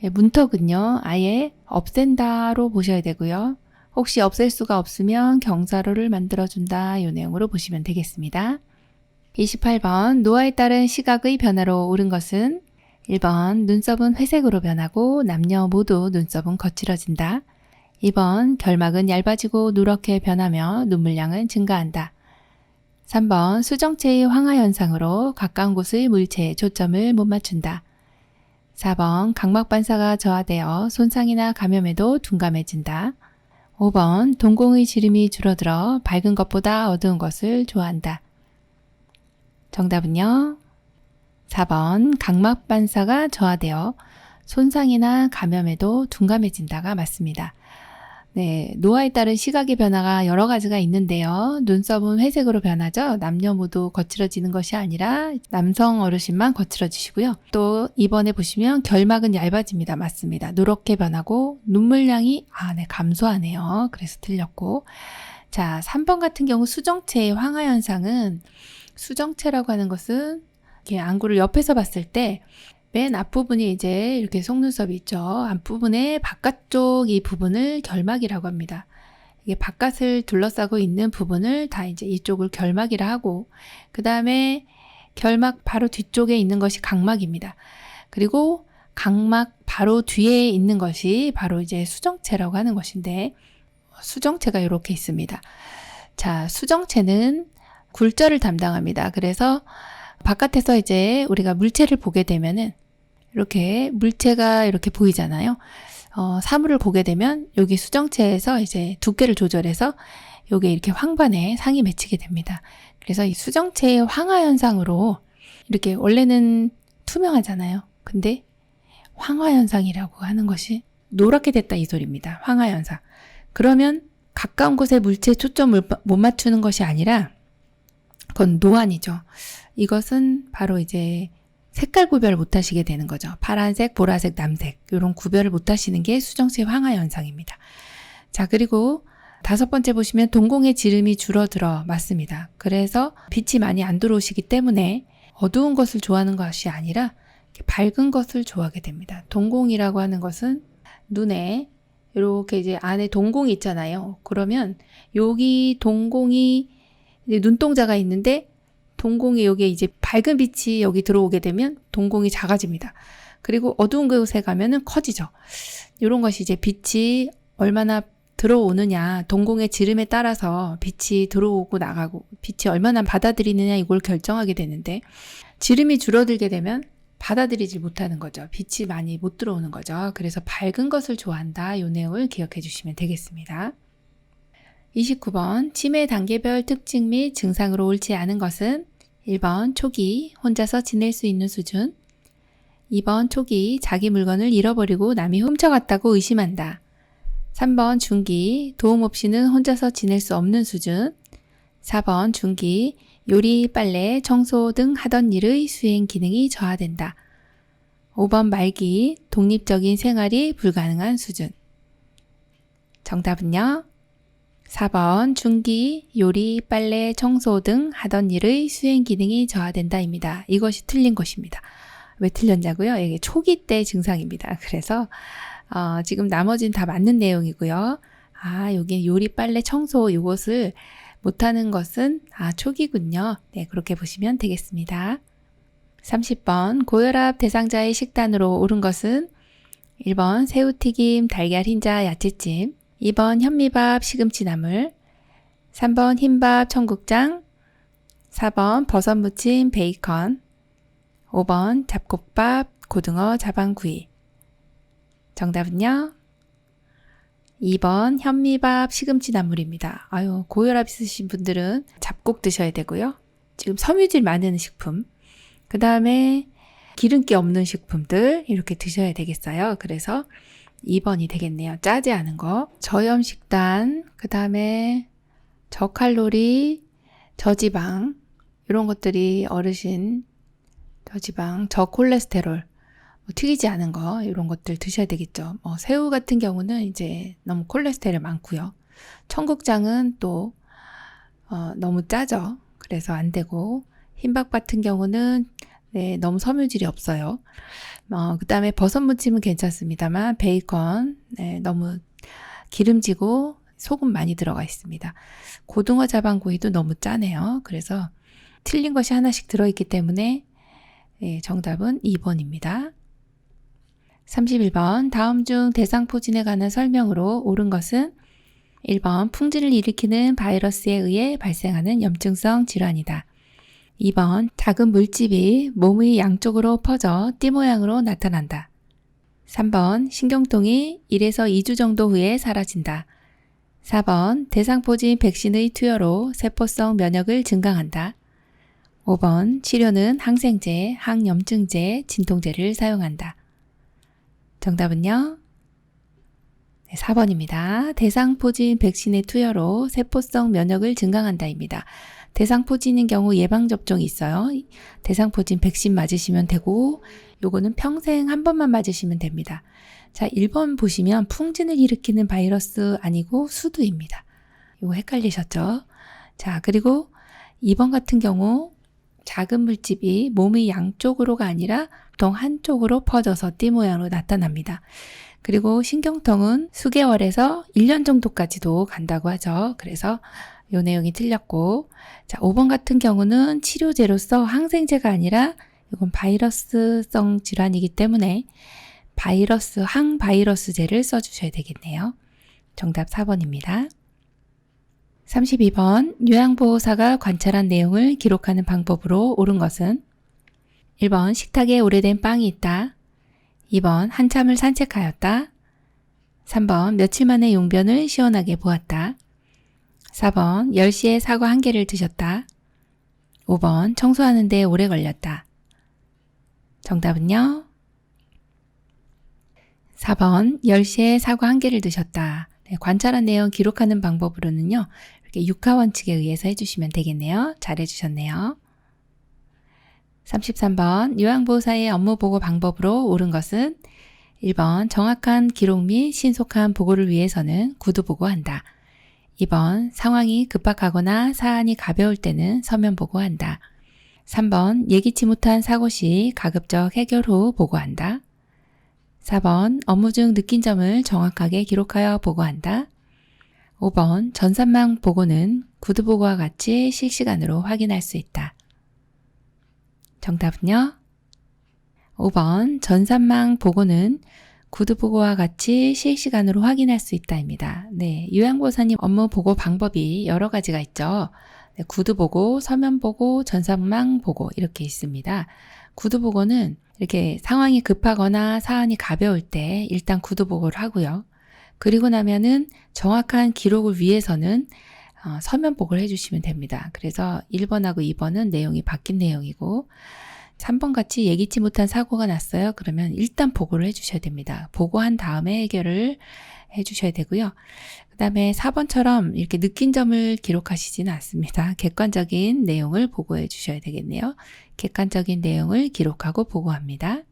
문턱은요 아예 없앤다로 보셔야 되고요. 혹시 없앨 수가 없으면 경사로를 만들어준다 이 내용으로 보시면 되겠습니다. 28번 노화에 따른 시각의 변화로 옳은 것은 1번 눈썹은 회색으로 변하고 남녀 모두 눈썹은 거칠어진다. 2번 결막은 얇아지고 누렇게 변하며 눈물량은 증가한다. 3번 수정체의 황화 현상으로 가까운 곳의 물체에 초점을 못 맞춘다. 4번 각막 반사가 저하되어 손상이나 감염에도 둔감해진다. 5번 동공의 지름이 줄어들어 밝은 것보다 어두운 것을 좋아한다. 정답은요? 4번 각막 반사가 저하되어 손상이나 감염에도 둔감해진다가 맞습니다. 네, 노화에 따른 시각의 변화가 여러 가지가 있는데요. 눈썹은 회색으로 변하죠. 남녀 모두 거칠어지는 것이 아니라 남성 어르신만 거칠어지시고요. 또 이번에 보시면 결막은 얇아집니다. 맞습니다. 누렇게 변하고 눈물량이 감소하네요. 그래서 틀렸고. 자, 3번 같은 경우 수정체의 황화 현상은 수정체라고 하는 것은 이렇게 안구를 옆에서 봤을 때 맨 앞부분이 이제 이렇게 속눈썹이 있죠. 앞부분의 바깥쪽 이 부분을 결막이라고 합니다. 이게 바깥을 둘러싸고 있는 부분을 다 이제 이쪽을 결막이라 하고, 그 다음에 결막 바로 뒤쪽에 있는 것이 각막입니다. 그리고 각막 바로 뒤에 있는 것이 바로 이제 수정체라고 하는 것인데, 수정체가 이렇게 있습니다. 자, 수정체는 굴절을 담당합니다. 그래서 바깥에서 이제 우리가 물체를 보게 되면은 이렇게 물체가 이렇게 보이잖아요. 사물을 보게 되면 여기 수정체에서 이제 두께를 조절해서 요게 이렇게 황반에 상이 맺히게 됩니다. 그래서 이 수정체의 황화 현상으로 이렇게 원래는 투명하잖아요. 근데 황화 현상이라고 하는 것이 노랗게 됐다 이 소리입니다. 황화 현상. 그러면 가까운 곳에 물체에 초점을 못 맞추는 것이 아니라 그건 노안이죠. 이것은 바로 이제 색깔 구별을 못 하시게 되는 거죠. 파란색, 보라색, 남색 이런 구별을 못 하시는 게 수정체 황화 현상입니다. 자, 그리고 5번째 보시면 동공의 지름이 줄어들어. 맞습니다. 그래서 빛이 많이 안 들어오시기 때문에 어두운 것을 좋아하는 것이 아니라 밝은 것을 좋아하게 됩니다. 동공이라고 하는 것은 눈에 이렇게 이제 안에 동공이 있잖아요. 그러면 여기 동공이 눈동자가 있는데 동공이 여기에 이제 밝은 빛이 여기 들어오게 되면 동공이 작아집니다. 그리고 어두운 곳에 가면은 커지죠. 이런 것이 이제 빛이 얼마나 들어오느냐, 동공의 지름에 따라서 빛이 들어오고 나가고 빛이 얼마나 받아들이느냐 이걸 결정하게 되는데 지름이 줄어들게 되면 받아들이지 못하는 거죠. 빛이 많이 못 들어오는 거죠. 그래서 밝은 것을 좋아한다. 이 내용을 기억해 주시면 되겠습니다. 29번 치매 단계별 특징 및 증상으로 옳지 않은 것은 1번 초기 혼자서 지낼 수 있는 수준 2번 초기 자기 물건을 잃어버리고 남이 훔쳐갔다고 의심한다. 3번 중기 도움 없이는 혼자서 지낼 수 없는 수준 4번 중기 요리, 빨래, 청소 등 하던 일의 수행 기능이 저하된다. 5번 말기 독립적인 생활이 불가능한 수준 정답은요. 4번 중기 요리, 빨래, 청소 등 하던 일의 수행 기능이 저하된다입니다. 이것이 틀린 것입니다. 왜 틀렸냐고요? 이게 초기 때 증상입니다. 그래서 지금 나머지는 다 맞는 내용이고요. 여기 요리, 빨래, 청소 이것을 못하는 것은 초기군요. 네, 그렇게 보시면 되겠습니다. 30번 고혈압 대상자의 식단으로 옳은 것은 1번 새우튀김, 달걀 흰자, 야채찜 2번 현미밥, 시금치나물 3번 흰밥, 청국장 4번 버섯무침, 베이컨 5번 잡곡밥, 고등어, 자반구이 정답은요? 2번 현미밥, 시금치나물입니다. 고혈압 있으신 분들은 잡곡 드셔야 되고요. 지금 섬유질 많은 식품, 그 다음에 기름기 없는 식품들 이렇게 드셔야 되겠어요. 그래서 2번이 되겠네요. 짜지 않은 거. 저염 식단, 그 다음에 저칼로리, 저지방 이런 것들이 어르신 저지방, 저콜레스테롤 튀기지 않은 거 이런 것들 드셔야 되겠죠. 새우 같은 경우는 이제 너무 콜레스테롤 많고요. 청국장은 또 너무 짜죠. 그래서 안 되고 흰밥 같은 경우는 너무 섬유질이 없어요. 그 다음에 버섯무침은 괜찮습니다만 베이컨 너무 기름지고 소금 많이 들어가 있습니다. 고등어 자반구이도 너무 짜네요. 그래서 틀린 것이 하나씩 들어있기 때문에 정답은 2번입니다. 31번 다음 중 대상포진에 관한 설명으로 옳은 것은 1번 풍진을 일으키는 바이러스에 의해 발생하는 염증성 질환이다. 2번 작은 물집이 몸의 양쪽으로 퍼져 띠 모양으로 나타난다. 3번 신경통이 1에서 2주 정도 후에 사라진다. 4번 대상포진 백신의 투여로 세포성 면역을 증강한다. 5번 치료는 항생제, 항염증제, 진통제를 사용한다. 정답은요? 4번입니다. 대상포진 백신의 투여로 세포성 면역을 증강한다입니다. 대상포진인 경우 예방접종이 있어요. 대상포진 백신 맞으시면 되고 요거는 평생 한 번만 맞으시면 됩니다. 자, 1번 보시면 풍진을 일으키는 바이러스 아니고 수두입니다. 이거 헷갈리셨죠? 자, 그리고 2번 같은 경우 작은 물집이 몸의 양쪽으로가 아니라 보통 한쪽으로 퍼져서 띠 모양으로 나타납니다. 그리고 신경통은 수개월에서 1년 정도까지도 간다고 하죠. 그래서 이 내용이 틀렸고, 자, 5번 같은 경우는 치료제로서 항생제가 아니라 이건 바이러스성 질환이기 때문에 항바이러스제를 써주셔야 되겠네요. 정답 4번입니다. 32번 요양보호사가 관찰한 내용을 기록하는 방법으로 옳은 것은 1번 식탁에 오래된 빵이 있다. 2번 한참을 산책하였다. 3번 며칠 만에 용변을 시원하게 보았다. 4번 10시에 사과 1개를 드셨다. 5번 청소하는 데 오래 걸렸다. 정답은요? 4번 10시에 사과 1개를 드셨다. 관찰한 내용 기록하는 방법으로는요. 이렇게 육하원칙에 의해서 해주시면 되겠네요. 잘 해주셨네요. 33번 요양보호사의 업무보고 방법으로 옳은 것은 1번 정확한 기록 및 신속한 보고를 위해서는 구두보고한다. 2번 상황이 급박하거나 사안이 가벼울 때는 서면 보고한다. 3번 예기치 못한 사고 시 가급적 해결 후 보고한다. 4번 업무 중 느낀 점을 정확하게 기록하여 보고한다. 5번 전산망 보고는 구두 보고와 같이 실시간으로 확인할 수 있다. 정답은요? 5번 전산망 보고는 구두 보고와 같이 실시간으로 확인할 수 있다입니다. 네, 요양보호사님 업무 보고 방법이 여러 가지가 있죠. 네, 구두 보고, 서면 보고, 전산망 보고 이렇게 있습니다. 구두 보고는 이렇게 상황이 급하거나 사안이 가벼울 때 일단 구두 보고를 하고요. 그리고 나면은 정확한 기록을 위해서는 서면 보고를 해주시면 됩니다. 그래서 1번하고 2번은 내용이 바뀐 내용이고 3번 같이 예기치 못한 사고가 났어요. 그러면 일단 보고를 해주셔야 됩니다. 보고한 다음에 해결을 해주셔야 되고요. 그 다음에 4번처럼 이렇게 느낀 점을 기록하시지는 않습니다. 객관적인 내용을 보고해 주셔야 되겠네요. 객관적인 내용을 기록하고 보고합니다.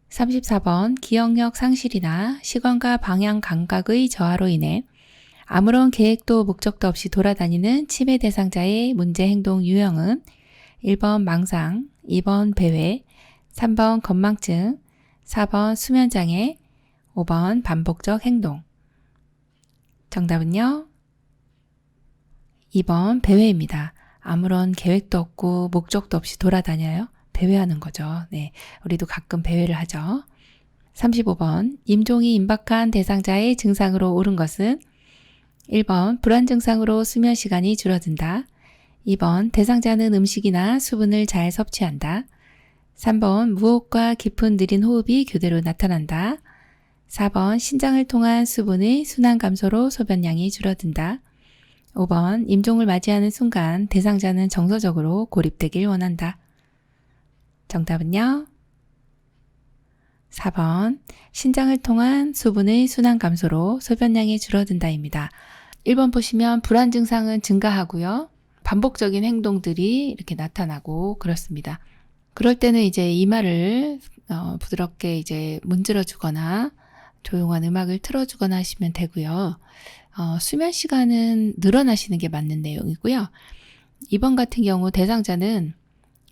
34번 기억력 상실이나 시간과 방향 감각의 저하로 인해 아무런 계획도 목적도 없이 돌아다니는 치매 대상자의 문제 행동 유형은 1번 망상, 2번 배회, 3번 건망증, 4번 수면장애, 5번 반복적 행동. 정답은요? 2번 배회입니다. 아무런 계획도 없고 목적도 없이 돌아다녀요. 배회하는 거죠. 네, 우리도 가끔 배회를 하죠. 35번 임종이 임박한 대상자의 증상으로 옳은 것은 1번 불안 증상으로 수면 시간이 줄어든다. 2번 대상자는 음식이나 수분을 잘 섭취한다. 3번 무호흡과 깊은 느린 호흡이 교대로 나타난다. 4번 신장을 통한 수분의 순환 감소로 소변량이 줄어든다. 5번 임종을 맞이하는 순간 대상자는 정서적으로 고립되길 원한다. 정답은요? 4번 신장을 통한 수분의 순환 감소로 소변량이 줄어든다입니다. 1번 보시면 불안 증상은 증가하고요. 반복적인 행동들이 이렇게 나타나고 그렇습니다. 그럴 때는 이제 이마를 부드럽게 이제 문질러 주거나 조용한 음악을 틀어주거나 하시면 되고요. 수면 시간은 늘어나시는 게 맞는 내용이고요. 2번 같은 경우 대상자는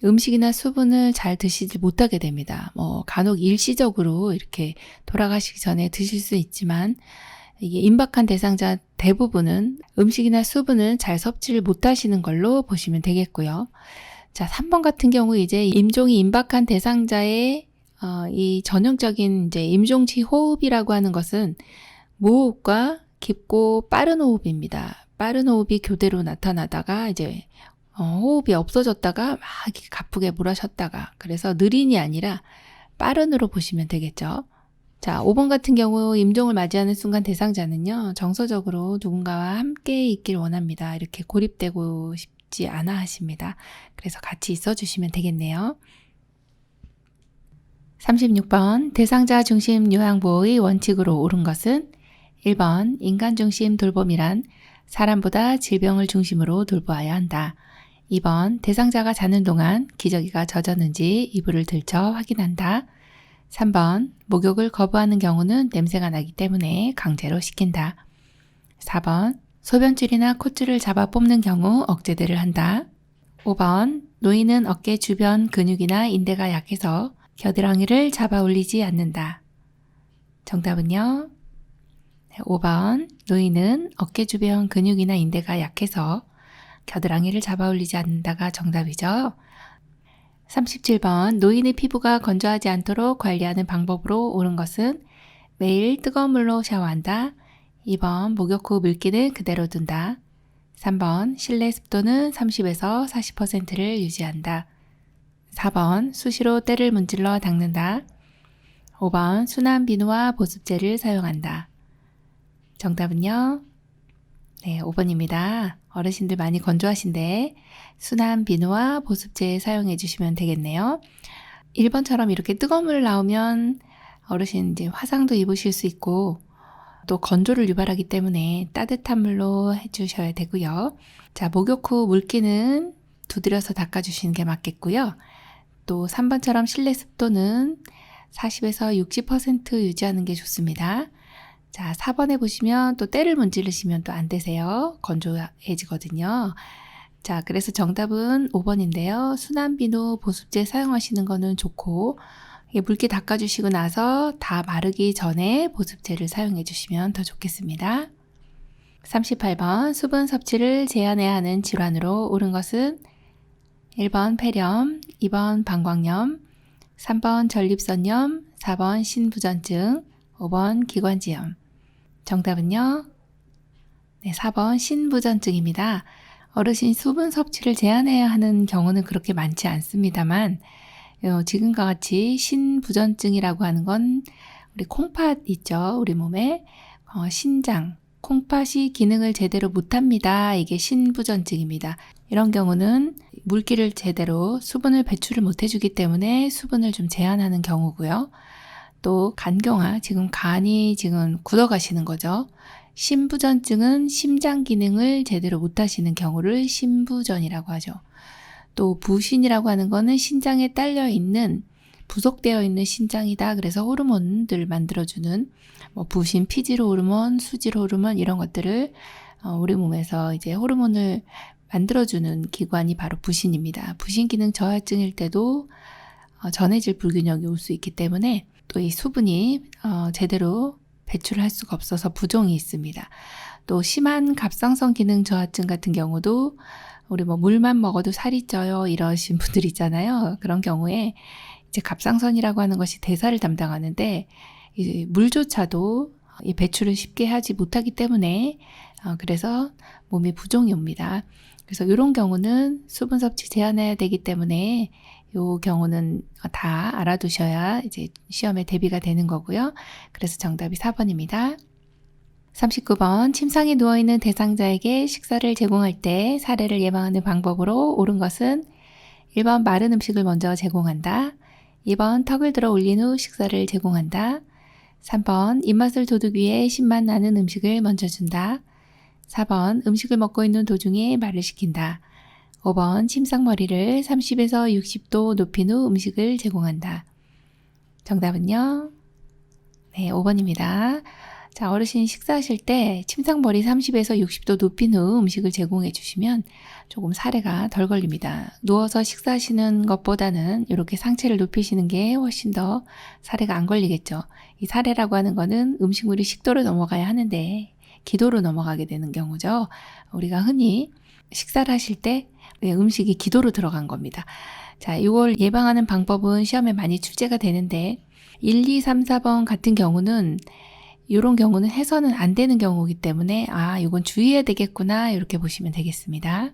음식이나 수분을 잘 드시지 못하게 됩니다. 간혹 일시적으로 이렇게 돌아가시기 전에 드실 수 있지만 이게 임박한 대상자 대부분은 음식이나 수분을 잘 섭취를 못하시는 걸로 보시면 되겠고요. 자, 3번 같은 경우 이제 임종이 임박한 대상자의 이 전형적인 이제 임종치 호흡이라고 하는 것은 무호흡과 깊고 빠른 호흡입니다. 빠른 호흡이 교대로 나타나다가 이제 호흡이 없어졌다가 막 가쁘게 몰아쉬었다가 그래서 느린이 아니라 빠른으로 보시면 되겠죠. 자, 5번 같은 경우 임종을 맞이하는 순간 대상자는요. 정서적으로 누군가와 함께 있길 원합니다. 이렇게 고립되고 싶지 않아 하십니다. 그래서 같이 있어 주시면 되겠네요. 36번 대상자 중심 요양보호의 원칙으로 옳은 것은 1번 인간 중심 돌봄이란 사람보다 질병을 중심으로 돌보아야 한다. 2번 대상자가 자는 동안 기저귀가 젖었는지 이불을 들쳐 확인한다. 3번 목욕을 거부하는 경우는 냄새가 나기 때문에 강제로 시킨다. 4번 소변줄이나 콧줄을 잡아 뽑는 경우 억제들을 한다. 5번 노인은 어깨 주변 근육이나 인대가 약해서 겨드랑이를 잡아 올리지 않는다. 정답은요? 5번 노인은 어깨 주변 근육이나 인대가 약해서 겨드랑이를 잡아 올리지 않는다가 정답이죠. 37번 노인의 피부가 건조하지 않도록 관리하는 방법으로 옳은 것은 매일 뜨거운 물로 샤워한다. 2번 목욕 후 물기는 그대로 둔다. 3번 실내 습도는 30에서 40%를 유지한다. 4번 수시로 때를 문질러 닦는다. 5번 순한 비누와 보습제를 사용한다. 정답은요? 네, 5번입니다. 어르신들 많이 건조하신데 순한 비누와 보습제 사용해 주시면 되겠네요. 1번처럼 이렇게 뜨거운 물 나오면 어르신 이제 화상도 입으실 수 있고 또 건조를 유발하기 때문에 따뜻한 물로 해주셔야 되고요. 자, 목욕 후 물기는 두드려서 닦아주시는 게 맞겠고요. 또 3번처럼 실내 습도는 40에서 60% 유지하는 게 좋습니다. 자, 4번에 보시면 또 때를 문지르시면 또 안 되세요. 건조해지거든요. 자, 그래서 정답은 5번인데요. 순환비누 보습제 사용하시는 거는 좋고, 물기 닦아주시고 나서 다 마르기 전에 보습제를 사용해 주시면 더 좋겠습니다. 38번 수분 섭취를 제한해야 하는 질환으로 옳은 것은 1번 폐렴, 2번 방광염, 3번 전립선염, 4번 신부전증, 5번 기관지염. 정답은요? 네, 4번 신부전증입니다. 어르신 수분 섭취를 제한해야 하는 경우는 그렇게 많지 않습니다만 지금과 같이 신부전증이라고 하는 건 우리 콩팥 있죠? 우리 몸에 신장, 콩팥이 기능을 제대로 못합니다. 이게 신부전증입니다. 이런 경우는 물기를 제대로 수분을 배출을 못해주기 때문에 수분을 좀 제한하는 경우고요. 또 간경화, 지금 간이 지금 굳어가시는 거죠. 신부전증은 심장 기능을 제대로 못하시는 경우를 신부전이라고 하죠. 또 부신이라고 하는 거는 신장에 딸려 있는 부속되어 있는 신장이다. 그래서 호르몬들 만들어주는 부신, 피지로 호르몬, 수질 호르몬 이런 것들을 우리 몸에서 이제 호르몬을 만들어주는 기관이 바로 부신입니다. 부신 기능 저하증일 때도 전해질 불균형이 올 수 있기 때문에 또 이 수분이 제대로 배출을 할 수가 없어서 부종이 있습니다. 또 심한 갑상선 기능 저하증 같은 경우도 우리 물만 먹어도 살이 쪄요 이러신 분들 있잖아요. 그런 경우에 이제 갑상선이라고 하는 것이 대사를 담당하는데 이 물조차도 이 배출을 쉽게 하지 못하기 때문에 그래서 몸이 부종이 옵니다. 그래서 이런 경우는 수분 섭취 제한해야 되기 때문에 이 경우는 다 알아두셔야 이제 시험에 대비가 되는 거고요. 그래서 정답이 4번입니다. 39번 침상에 누워있는 대상자에게 식사를 제공할 때 사례를 예방하는 방법으로 옳은 것은 1번 마른 음식을 먼저 제공한다. 2번 턱을 들어 올린 후 식사를 제공한다. 3번 입맛을 돋우기 위해 신맛 나는 음식을 먼저 준다. 4번 음식을 먹고 있는 도중에 말을 시킨다. 5번 침상머리를 30에서 60도 높인 후 음식을 제공한다. 정답은요? 네, 5번입니다. 자, 어르신 식사하실 때 침상머리 30에서 60도 높인 후 음식을 제공해 주시면 조금 사례가 덜 걸립니다. 누워서 식사하시는 것보다는 이렇게 상체를 높이시는 게 훨씬 더 사례가 안 걸리겠죠. 이 사례라고 하는 거는 음식물이 식도로 넘어가야 하는데 기도로 넘어가게 되는 경우죠. 우리가 흔히 식사를 하실 때 음식이 기도로 들어간 겁니다. 자, 이걸 예방하는 방법은 시험에 많이 출제가 되는데 1, 2, 3, 4번 같은 경우는 이런 경우는 해서는 안 되는 경우이기 때문에 이건 주의해야 되겠구나 이렇게 보시면 되겠습니다.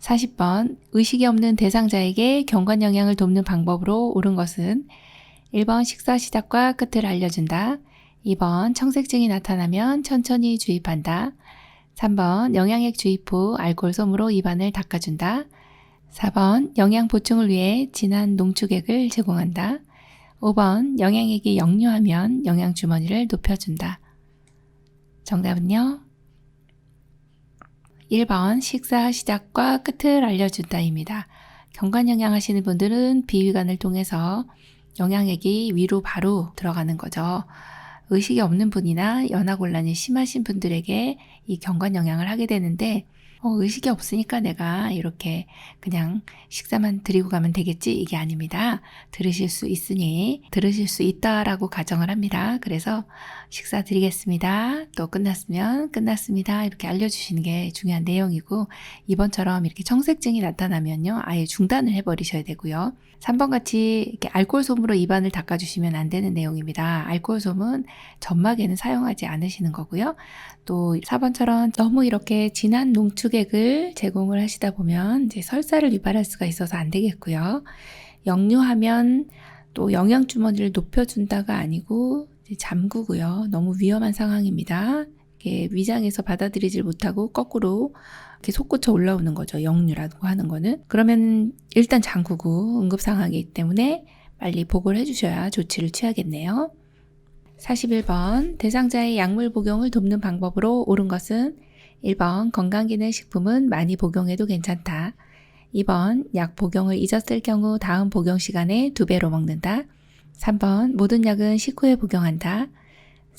40번 의식이 없는 대상자에게 경관 영양을 돕는 방법으로 옳은 것은 1번 식사 시작과 끝을 알려준다. 2번 청색증이 나타나면 천천히 주입한다. 3번 영양액 주입 후 알코올 솜으로 입안을 닦아준다. 4번 영양 보충을 위해 진한 농축액을 제공한다. 5번 영양액이 역류하면 영양주머니를 높여준다. 정답은요? 1번 식사 시작과 끝을 알려준다입니다. 경관영양 하시는 분들은 비위관을 통해서 영양액이 위로 바로 들어가는 거죠. 의식이 없는 분이나 연하곤란이 심하신 분들에게 이 경관영양을 하게 되는데 의식이 없으니까 내가 이렇게 그냥 식사만 드리고 가면 되겠지 이게 아닙니다. 들으실 수 있으니 들으실 수 있다라고 가정을 합니다. 그래서 식사 드리겠습니다. 또 끝났으면 끝났습니다. 이렇게 알려주시는 게 중요한 내용이고 2번처럼 이렇게 청색증이 나타나면요 아예 중단을 해버리셔야 되고요. 3번 같이 이렇게 알코올솜으로 입안을 닦아주시면 안 되는 내용입니다. 알코올솜은 점막에는 사용하지 않으시는 거고요. 또 4번처럼 너무 이렇게 진한 농축액을 제공을 하시다 보면 이제 설사를 유발할 수가 있어서 안 되겠고요. 역류하면 또 영양주머니를 높여준다가 아니고 이제 잠그고요. 너무 위험한 상황입니다. 이게 위장에서 받아들이질 못하고 거꾸로 이렇게 솟구쳐 올라오는 거죠. 역류라고 하는 거는. 그러면 일단 잠그고 응급 상황이기 때문에 빨리 보고를 해주셔야 조치를 취하겠네요. 41번 대상자의 약물 복용을 돕는 방법으로 옳은 것은 1번 건강기능식품은 많이 복용해도 괜찮다. 2번 약 복용을 잊었을 경우 다음 복용 시간에 2배로 먹는다. 3번 모든 약은 식후에 복용한다.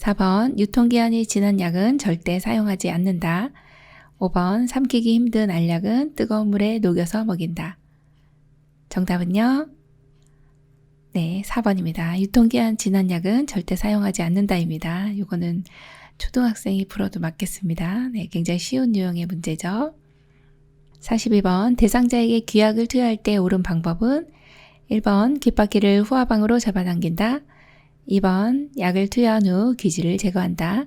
4번 유통기한이 지난 약은 절대 사용하지 않는다. 5번 삼키기 힘든 알약은 뜨거운 물에 녹여서 먹인다. 정답은요? 네, 4번입니다. 유통기한 지난 약은 절대 사용하지 않는다입니다. 이거는 초등학생이 풀어도 맞겠습니다. 네, 굉장히 쉬운 유형의 문제죠. 42번 대상자에게 귀약을 투여할 때 옳은 방법은 1번 귓바퀴를 후하방으로 잡아당긴다. 2번 약을 투여한 후 귀지를 제거한다.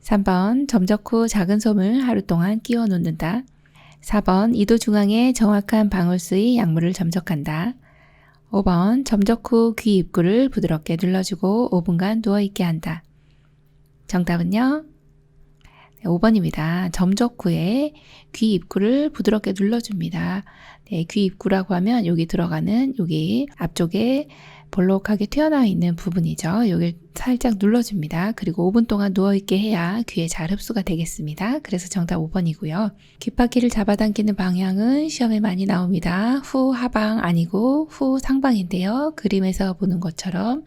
3번 점적 후 작은 솜을 하루 동안 끼워 놓는다. 4번 이도 중앙에 정확한 방울수의 약물을 점적한다. 5번 점적 후 귀 입구를 부드럽게 눌러주고 5분간 누워있게 한다. 정답은요? 5번입니다. 점적 후에 귀 입구를 부드럽게 눌러줍니다. 네, 귀 입구라고 하면 여기 들어가는 여기 앞쪽에 볼록하게 튀어나와 있는 부분이죠. 여기 살짝 눌러줍니다. 그리고 5분 동안 누워있게 해야 귀에 잘 흡수가 되겠습니다. 그래서 정답 5번이고요. 귓바퀴를 잡아당기는 방향은 시험에 많이 나옵니다. 후 하방 아니고 후 상방인데요. 그림에서 보는 것처럼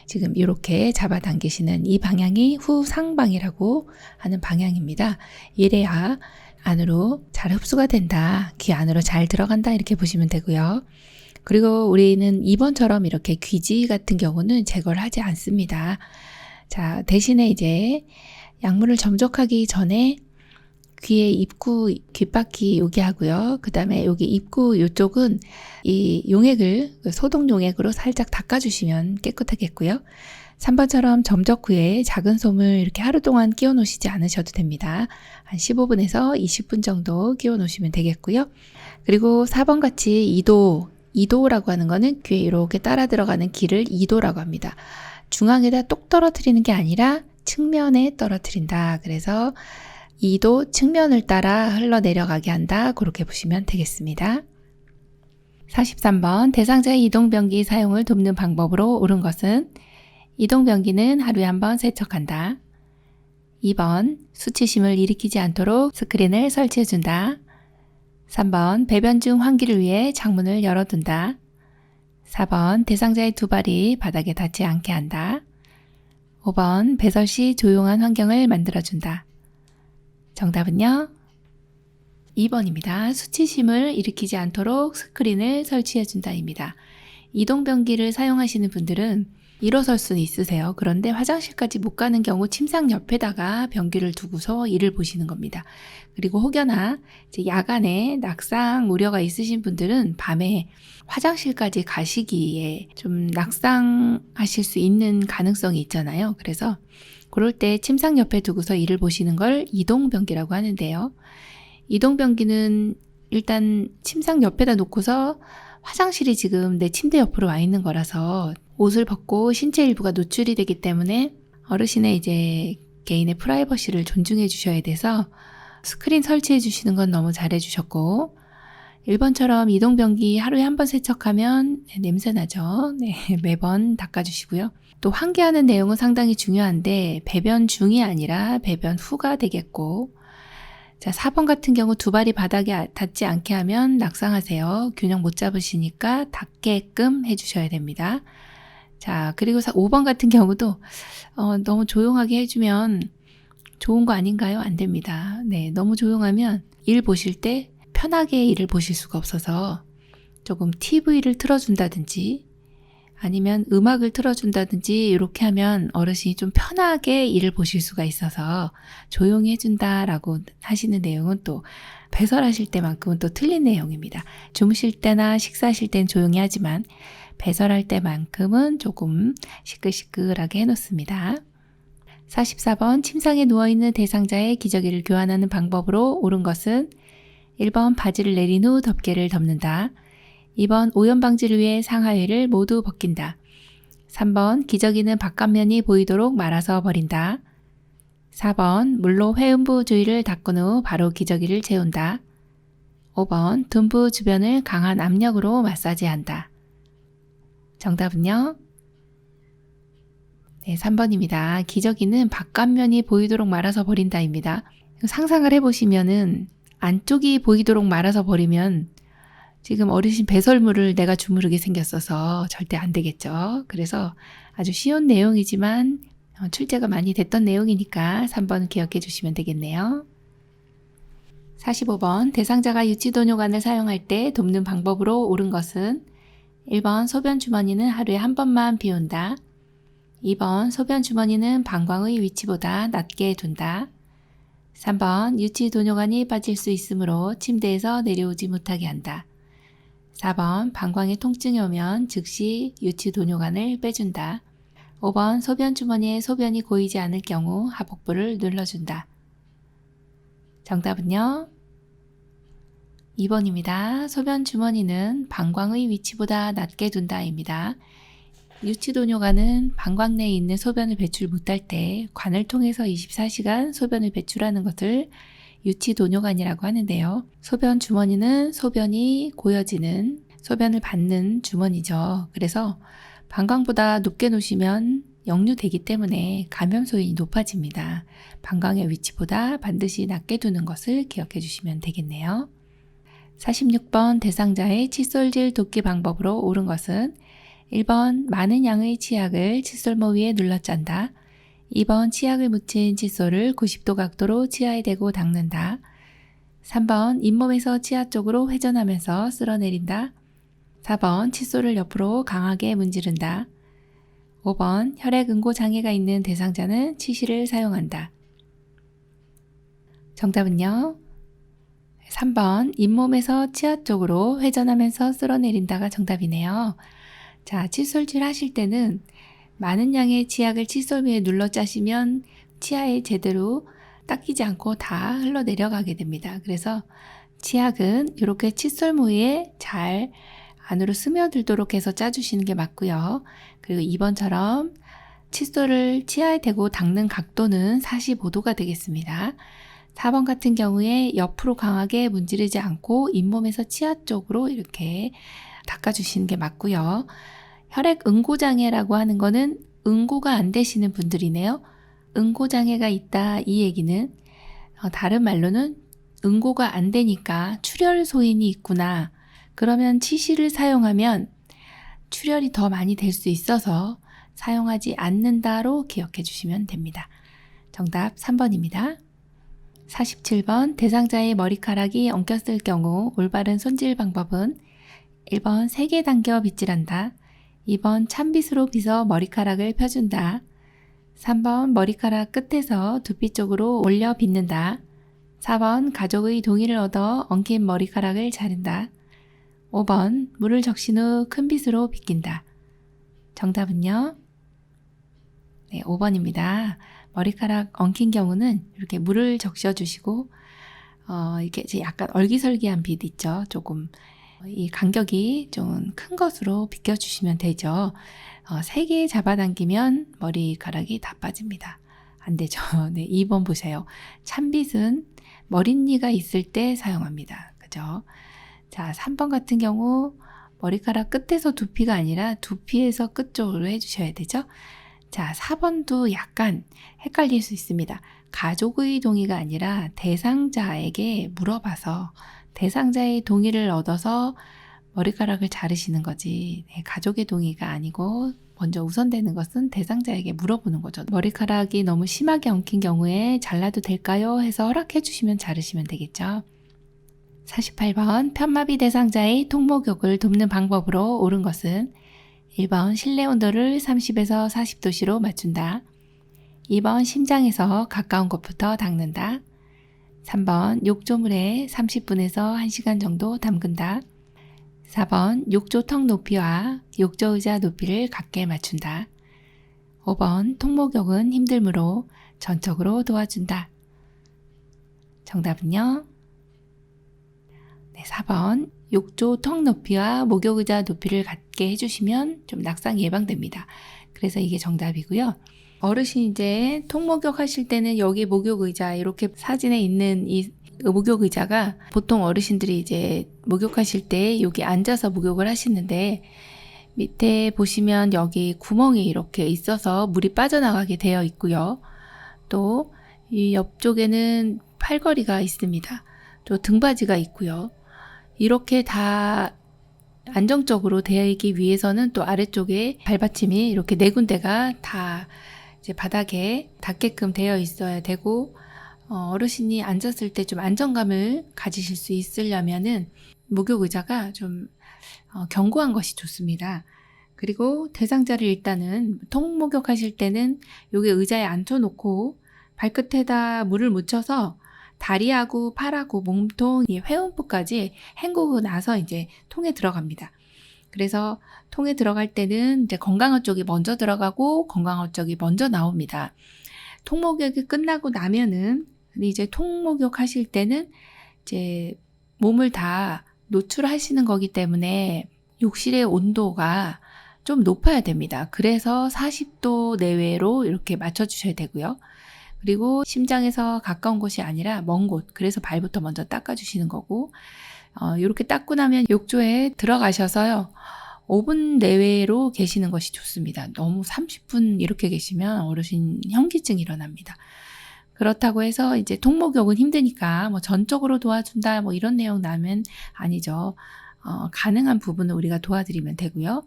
지금 이렇게 잡아당기시는 이 방향이 후상방이라고 하는 방향입니다. 이래야 안으로 잘 흡수가 된다. 귀 안으로 잘 들어간다. 이렇게 보시면 되고요. 그리고 우리는 2번처럼 이렇게 귀지 같은 경우는 제거를 하지 않습니다. 자, 대신에 이제 약물을 점적하기 전에 귀의 입구, 귓바퀴 여기 하고요. 그 다음에 여기 입구 이쪽은 이 용액을 소독 용액으로 살짝 닦아주시면 깨끗하겠고요. 3번처럼 점적 후에 작은 솜을 이렇게 하루 동안 끼워 놓으시지 않으셔도 됩니다. 한 15분에서 20분 정도 끼워 놓으시면 되겠고요. 그리고 4번 같이 이도라고 하는 거는 귀에 이렇게 따라 들어가는 기를 이도라고 합니다. 중앙에다 똑 떨어뜨리는 게 아니라 측면에 떨어뜨린다. 그래서 이도 측면을 따라 흘러내려가게 한다. 그렇게 보시면 되겠습니다. 43번 대상자의 이동변기 사용을 돕는 방법으로 옳은 것은 이동변기는 하루에 한 번 세척한다. 2번 수치심을 일으키지 않도록 스크린을 설치해준다. 3번 배변 중 환기를 위해 창문을 열어둔다. 4번 대상자의 두 발이 바닥에 닿지 않게 한다. 5번 배설 시 조용한 환경을 만들어준다. 정답은요? 2번입니다. 수치심을 일으키지 않도록 스크린을 설치해준다입니다. 이동변기를 사용하시는 분들은 일어설 수는 있으세요. 그런데 화장실까지 못 가는 경우 침상 옆에다가 변기를 두고서 일을 보시는 겁니다. 그리고 혹여나 이제 야간에 낙상 우려가 있으신 분들은 밤에 화장실까지 가시기에 좀 낙상하실 수 있는 가능성이 있잖아요. 그래서 그럴 때 침상 옆에 두고서 일을 보시는 걸 이동변기라고 하는데요. 이동변기는 일단 침상 옆에다 놓고서 화장실이 지금 내 침대 옆으로 와 있는 거라서 옷을 벗고 신체 일부가 노출이 되기 때문에 어르신의 이제 개인의 프라이버시를 존중해 주셔야 돼서 스크린 설치해 주시는 건 너무 잘해 주셨고 1번처럼 이동변기 하루에 한 번 세척하면 냄새 나죠. 네, 매번 닦아주시고요. 또 환기하는 내용은 상당히 중요한데 배변 중이 아니라 배변 후가 되겠고 자, 4번 같은 경우 두 발이 바닥에 닿지 않게 하면 낙상하세요. 균형 못 잡으시니까 닿게끔 해주셔야 됩니다. 자, 그리고 5번 같은 경우도 너무 조용하게 해주면 좋은 거 아닌가요? 안 됩니다. 네, 너무 조용하면 일 보실 때 편하게 일을 보실 수가 없어서 조금 TV를 틀어준다든지 아니면 음악을 틀어준다든지 이렇게 하면 어르신이 좀 편하게 일을 보실 수가 있어서 조용히 해준다라고 하시는 내용은 또 배설하실 때만큼은 또 틀린 내용입니다. 주무실 때나 식사하실 땐 조용히 하지만 배설할 때만큼은 조금 시끌시끌하게 해놓습니다. 44번 침상에 누워있는 대상자의 기저귀를 교환하는 방법으로 옳은 것은 1번 바지를 내린 후 덮개를 덮는다. 2번 오염 방지를 위해 상하의를 모두 벗긴다. 3번 기저귀는 바깥면이 보이도록 말아서 버린다. 4번 물로 회음부 주위를 닦은 후 바로 기저귀를 재운다. 5번 둔부 주변을 강한 압력으로 마사지한다. 정답은요? 네, 3번입니다. 기저귀는 바깥면이 보이도록 말아서 버린다입니다. 상상을 해보시면은 안쪽이 보이도록 말아서 버리면 지금 어르신 배설물을 내가 주무르게 생겼어서 절대 안 되겠죠. 그래서 아주 쉬운 내용이지만 출제가 많이 됐던 내용이니까 3번 기억해 주시면 되겠네요. 45번 대상자가 유치도뇨관을 사용할 때 돕는 방법으로 옳은 것은 1번 소변 주머니는 하루에 한 번만 비운다. 2번 소변 주머니는 방광의 위치보다 낮게 둔다. 3번 유치도뇨관이 빠질 수 있으므로 침대에서 내려오지 못하게 한다. 4번 방광에 통증이 오면 즉시 유치도뇨관을 빼준다. 5번 소변 주머니에 소변이 고이지 않을 경우 하복부를 눌러준다. 정답은요? 2번입니다. 소변 주머니는 방광의 위치보다 낮게 둔다입니다. 유치도뇨관은 방광 내에 있는 소변을 배출 못할 때 관을 통해서 24시간 소변을 배출하는 것을 유치도뇨관이라고 하는데요. 소변 주머니는 소변이 고여지는, 소변을 받는 주머니죠. 그래서 방광보다 높게 놓으시면 역류되기 때문에 감염소인이 높아집니다. 방광의 위치보다 반드시 낮게 두는 것을 기억해 주시면 되겠네요. 46번 대상자의 칫솔질 돕기 방법으로 옳은 것은 1번 많은 양의 치약을 칫솔모 위에 눌러 짠다. 2번 치약을 묻힌 칫솔을 90도 각도로 치아에 대고 닦는다. 3번 잇몸에서 치아 쪽으로 회전하면서 쓸어내린다. 4번 칫솔을 옆으로 강하게 문지른다. 5번 혈액 응고 장애가 있는 대상자는 치실을 사용한다. 정답은요? 3번 잇몸에서 치아 쪽으로 회전하면서 쓸어내린다가 정답이네요. 자, 칫솔질 하실 때는 많은 양의 치약을 칫솔 위에 눌러 짜시면 치아에 제대로 닦이지 않고 다 흘러내려가게 됩니다. 그래서 치약은 이렇게 칫솔 위에 잘 안으로 스며들도록 해서 짜주시는 게 맞고요. 그리고 2번처럼 칫솔을 치아에 대고 닦는 각도는 45도가 되겠습니다. 4번 같은 경우에 옆으로 강하게 문지르지 않고 잇몸에서 치아 쪽으로 이렇게 닦아주시는 게 맞고요. 혈액 응고장애라고 하는 거는 응고가 안 되시는 분들이네요. 응고장애가 있다 이 얘기는 다른 말로는 응고가 안 되니까 출혈 소인이 있구나. 그러면 치실을 사용하면 출혈이 더 많이 될 수 있어서 사용하지 않는다로 기억해 주시면 됩니다. 정답 3번입니다. 47번 대상자의 머리카락이 엉켰을 경우 올바른 손질 방법은 1번 세게 당겨 빗질한다. 2번 찬빗으로 빗어 머리카락을 펴준다. 3번 머리카락 끝에서 두피 쪽으로 올려 빗는다. 4번 가족의 동의를 얻어 엉킨 머리카락을 자른다. 5번 물을 적신 후 큰 빗으로 빗긴다. 정답은요? 네, 5번입니다. 머리카락 엉킨 경우는 이렇게 물을 적셔주시고 이렇게 약간 얼기설기한 빗 있죠. 조금 이 간격이 좀 큰 것으로 빗겨주시면 되죠. 세게 잡아당기면 머리카락이 다 빠집니다. 안 되죠. 네, 2번 보세요. 찬빗은 머릿니가 있을 때 사용합니다. 그죠? 자, 3번 같은 경우 머리카락 끝에서 두피가 아니라 두피에서 끝 쪽으로 해주셔야 되죠. 자, 4번도 약간 헷갈릴 수 있습니다. 가족의 동의가 아니라 대상자에게 물어봐서 대상자의 동의를 얻어서 머리카락을 자르시는 거지. 네, 가족의 동의가 아니고 먼저 우선되는 것은 대상자에게 물어보는 거죠. 머리카락이 너무 심하게 엉킨 경우에 잘라도 될까요? 해서 허락해 주시면 자르시면 되겠죠. 48번 편마비 대상자의 통목욕을 돕는 방법으로 옳은 것은 1번 실내 온도를 30에서 40도씨로 맞춘다. 2번 심장에서 가까운 곳부터 닦는다. 3번 욕조물에 30분에서 1시간 정도 담근다. 4번 욕조 턱 높이와 욕조 의자 높이를 같게 맞춘다. 5번 통목욕은 힘들므로 전적으로 도와준다. 정답은요? 네, 4번 욕조 턱 높이와 목욕 의자 높이를 같게 해주시면 좀 낙상 예방됩니다. 그래서 이게 정답이고요. 어르신 이제 통목욕 하실 때는 여기 목욕 의자 이렇게 사진에 있는 이 목욕 의자가 보통 어르신들이 이제 목욕하실 때 여기 앉아서 목욕을 하시는데 밑에 보시면 여기 구멍이 이렇게 있어서 물이 빠져나가게 되어 있고요. 또 이 옆쪽에는 팔걸이가 있습니다. 또 등받이가 있고요. 이렇게 다 안정적으로 되어 있기 위해서는 또 아래쪽에 발받침이 이렇게 네 군데가 다 이제 바닥에 닿게끔 되어 있어야 되고, 어르신이 앉았을 때 좀 안정감을 가지실 수 있으려면은 목욕 의자가 좀 견고한 것이 좋습니다. 그리고 대상자를 일단은 통목욕 하실 때는 여기 의자에 앉혀놓고 발끝에다 물을 묻혀서 다리하고 팔하고 몸통, 회음부까지 헹구고 나서 이제 통에 들어갑니다. 그래서 통에 들어갈 때는 이제 건강한 쪽이 먼저 들어가고 건강한 쪽이 먼저 나옵니다. 통목욕이 끝나고 나면은 이제 통목욕 하실 때는 이제 몸을 다 노출하시는 거기 때문에 욕실의 온도가 좀 높아야 됩니다. 그래서 40도 내외로 이렇게 맞춰주셔야 되고요. 그리고 심장에서 가까운 곳이 아니라 먼 곳, 그래서 발부터 먼저 닦아주시는 거고, 이렇게 닦고 나면 욕조에 들어가셔서요. 5분 내외로 계시는 것이 좋습니다. 너무 30분 이렇게 계시면 어르신 현기증이 일어납니다. 그렇다고 해서 이제 통목욕은 힘드니까 뭐 전적으로 도와준다 뭐 이런 내용 나면 아니죠. 가능한 부분은 우리가 도와드리면 되고요.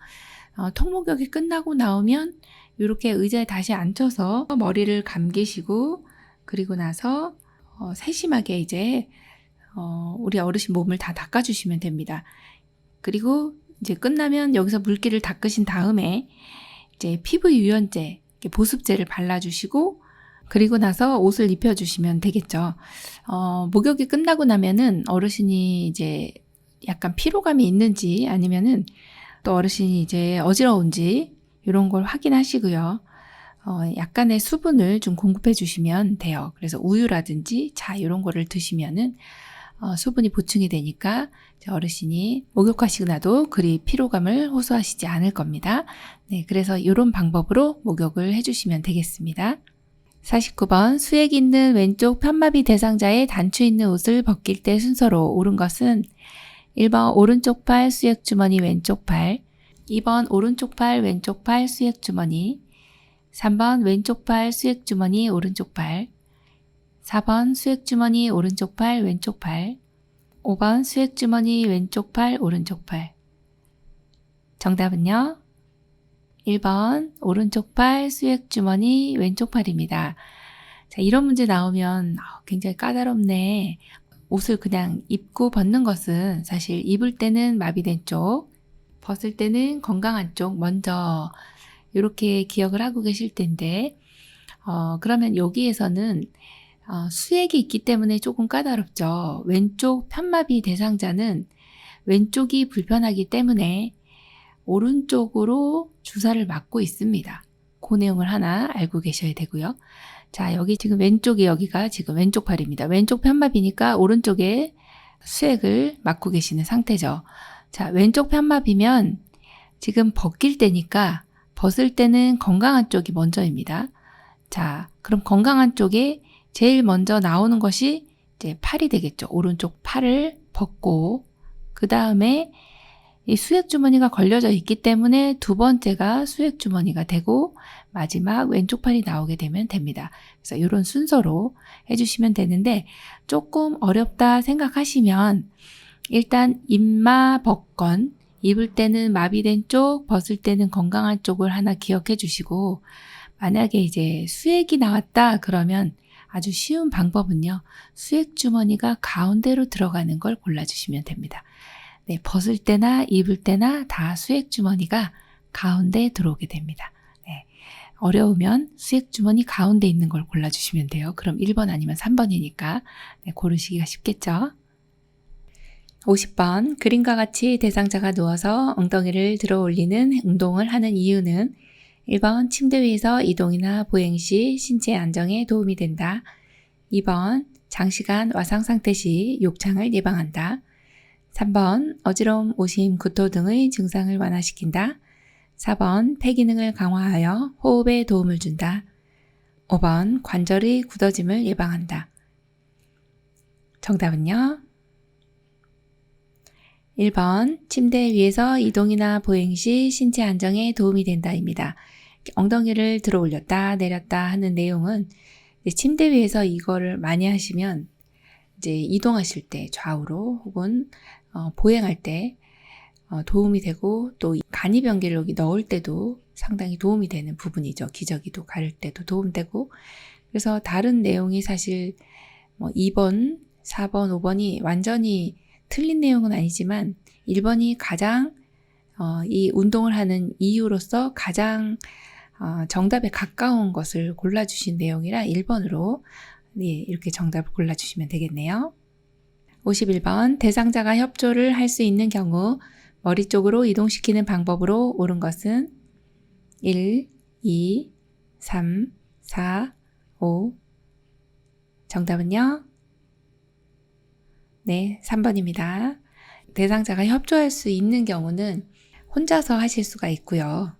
통목욕이 끝나고 나오면 이렇게 의자에 다시 앉혀서 머리를 감기시고 그리고 나서 세심하게 이제 우리 어르신 몸을 다 닦아주시면 됩니다. 그리고 이제 끝나면 여기서 물기를 닦으신 다음에 이제 피부 유연제, 보습제를 발라주시고 그리고 나서 옷을 입혀주시면 되겠죠. 목욕이 끝나고 나면은 어르신이 이제 약간 피로감이 있는지 아니면은 또 어르신이 이제 어지러운지 이런 걸 확인하시고요. 약간의 수분을 좀 공급해 주시면 돼요. 그래서 우유라든지 차 이런 거를 드시면은 수분이 보충이 되니까 어르신이 목욕하시고 나도 그리 피로감을 호소하시지 않을 겁니다. 네, 그래서 이런 방법으로 목욕을 해주시면 되겠습니다. 49번 수액 있는 왼쪽 편마비 대상자의 단추 있는 옷을 벗길 때 순서로 옳은 것은 1번 오른쪽 팔 수액 주머니 왼쪽 팔, 2번 오른쪽 팔 왼쪽 팔 수액 주머니, 3번 왼쪽 팔 수액 주머니 오른쪽 팔, 4번 수액 주머니 오른쪽 팔 왼쪽 팔, 5번 수액 주머니 왼쪽 팔 오른쪽 팔. 정답은요? 1번 오른쪽 팔 수액 주머니 왼쪽 팔입니다. 자, 이런 문제 나오면 굉장히 까다롭네. 옷을 그냥 입고 벗는 것은 사실 입을 때는 마비된 쪽, 벗을 때는 건강한 쪽 먼저 이렇게 기억을 하고 계실 텐데 그러면 여기에서는 수액이 있기 때문에 조금 까다롭죠. 왼쪽 편마비 대상자는 왼쪽이 불편하기 때문에 오른쪽으로 주사를 맞고 있습니다. 그 내용을 하나 알고 계셔야 되고요. 자, 여기 지금 왼쪽이 여기가 지금 왼쪽 팔입니다. 왼쪽 편마비니까 오른쪽에 수액을 맞고 계시는 상태죠. 자, 왼쪽 편마비면 지금 벗길 때니까 벗을 때는 건강한 쪽이 먼저입니다. 자, 그럼 건강한 쪽에 제일 먼저 나오는 것이 이제 팔이 되겠죠. 오른쪽 팔을 벗고 그 다음에 이 수액 주머니가 걸려져 있기 때문에 두 번째가 수액 주머니가 되고 마지막 왼쪽 팔이 나오게 되면 됩니다. 그래서 이런 순서로 해주시면 되는데 조금 어렵다 생각하시면 일단 입마 벗건, 입을 때는 마비된 쪽, 벗을 때는 건강한 쪽을 하나 기억해 주시고 만약에 이제 수액이 나왔다 그러면 아주 쉬운 방법은요. 수액 주머니가 가운데로 들어가는 걸 골라주시면 됩니다. 네, 벗을 때나 입을 때나 다 수액 주머니가 가운데에 들어오게 됩니다. 네, 어려우면 수액 주머니 가운데 있는 걸 골라주시면 돼요. 그럼 1번 아니면 3번이니까 네, 고르시기가 쉽겠죠. 50번 그림과 같이 대상자가 누워서 엉덩이를 들어 올리는 운동을 하는 이유는 1번 침대 위에서 이동이나 보행 시 신체 안정에 도움이 된다. 2번 장시간 와상 상태 시 욕창을 예방한다. 3번 어지러움, 오심, 구토 등의 증상을 완화시킨다. 4번 폐 기능을 강화하여 호흡에 도움을 준다. 5번 관절의 굳어짐을 예방한다. 정답은요? 1번 침대 위에서 이동이나 보행 시 신체 안정에 도움이 된다입니다. 엉덩이를 들어 올렸다 내렸다 하는 내용은 침대 위에서 이거를 많이 하시면 이제 이동하실 때 좌우로 혹은 보행할 때 도움이 되고 또 간이변기를 여기 넣을 때도 상당히 도움이 되는 부분이죠. 기저귀도 가릴 때도 도움되고 그래서 다른 내용이 사실 2번, 4번, 5번이 완전히 틀린 내용은 아니지만 1번이 가장 이 운동을 하는 이유로서 가장 정답에 가까운 것을 골라주신 내용이라 1번으로 이렇게 정답을 골라주시면 되겠네요. 51번 대상자가 협조를 할 수 있는 경우 머리 쪽으로 이동시키는 방법으로 옳은 것은 1, 2, 3, 4, 5 정답은요? 네, 3번입니다. 대상자가 협조할 수 있는 경우는 혼자서 하실 수가 있고요.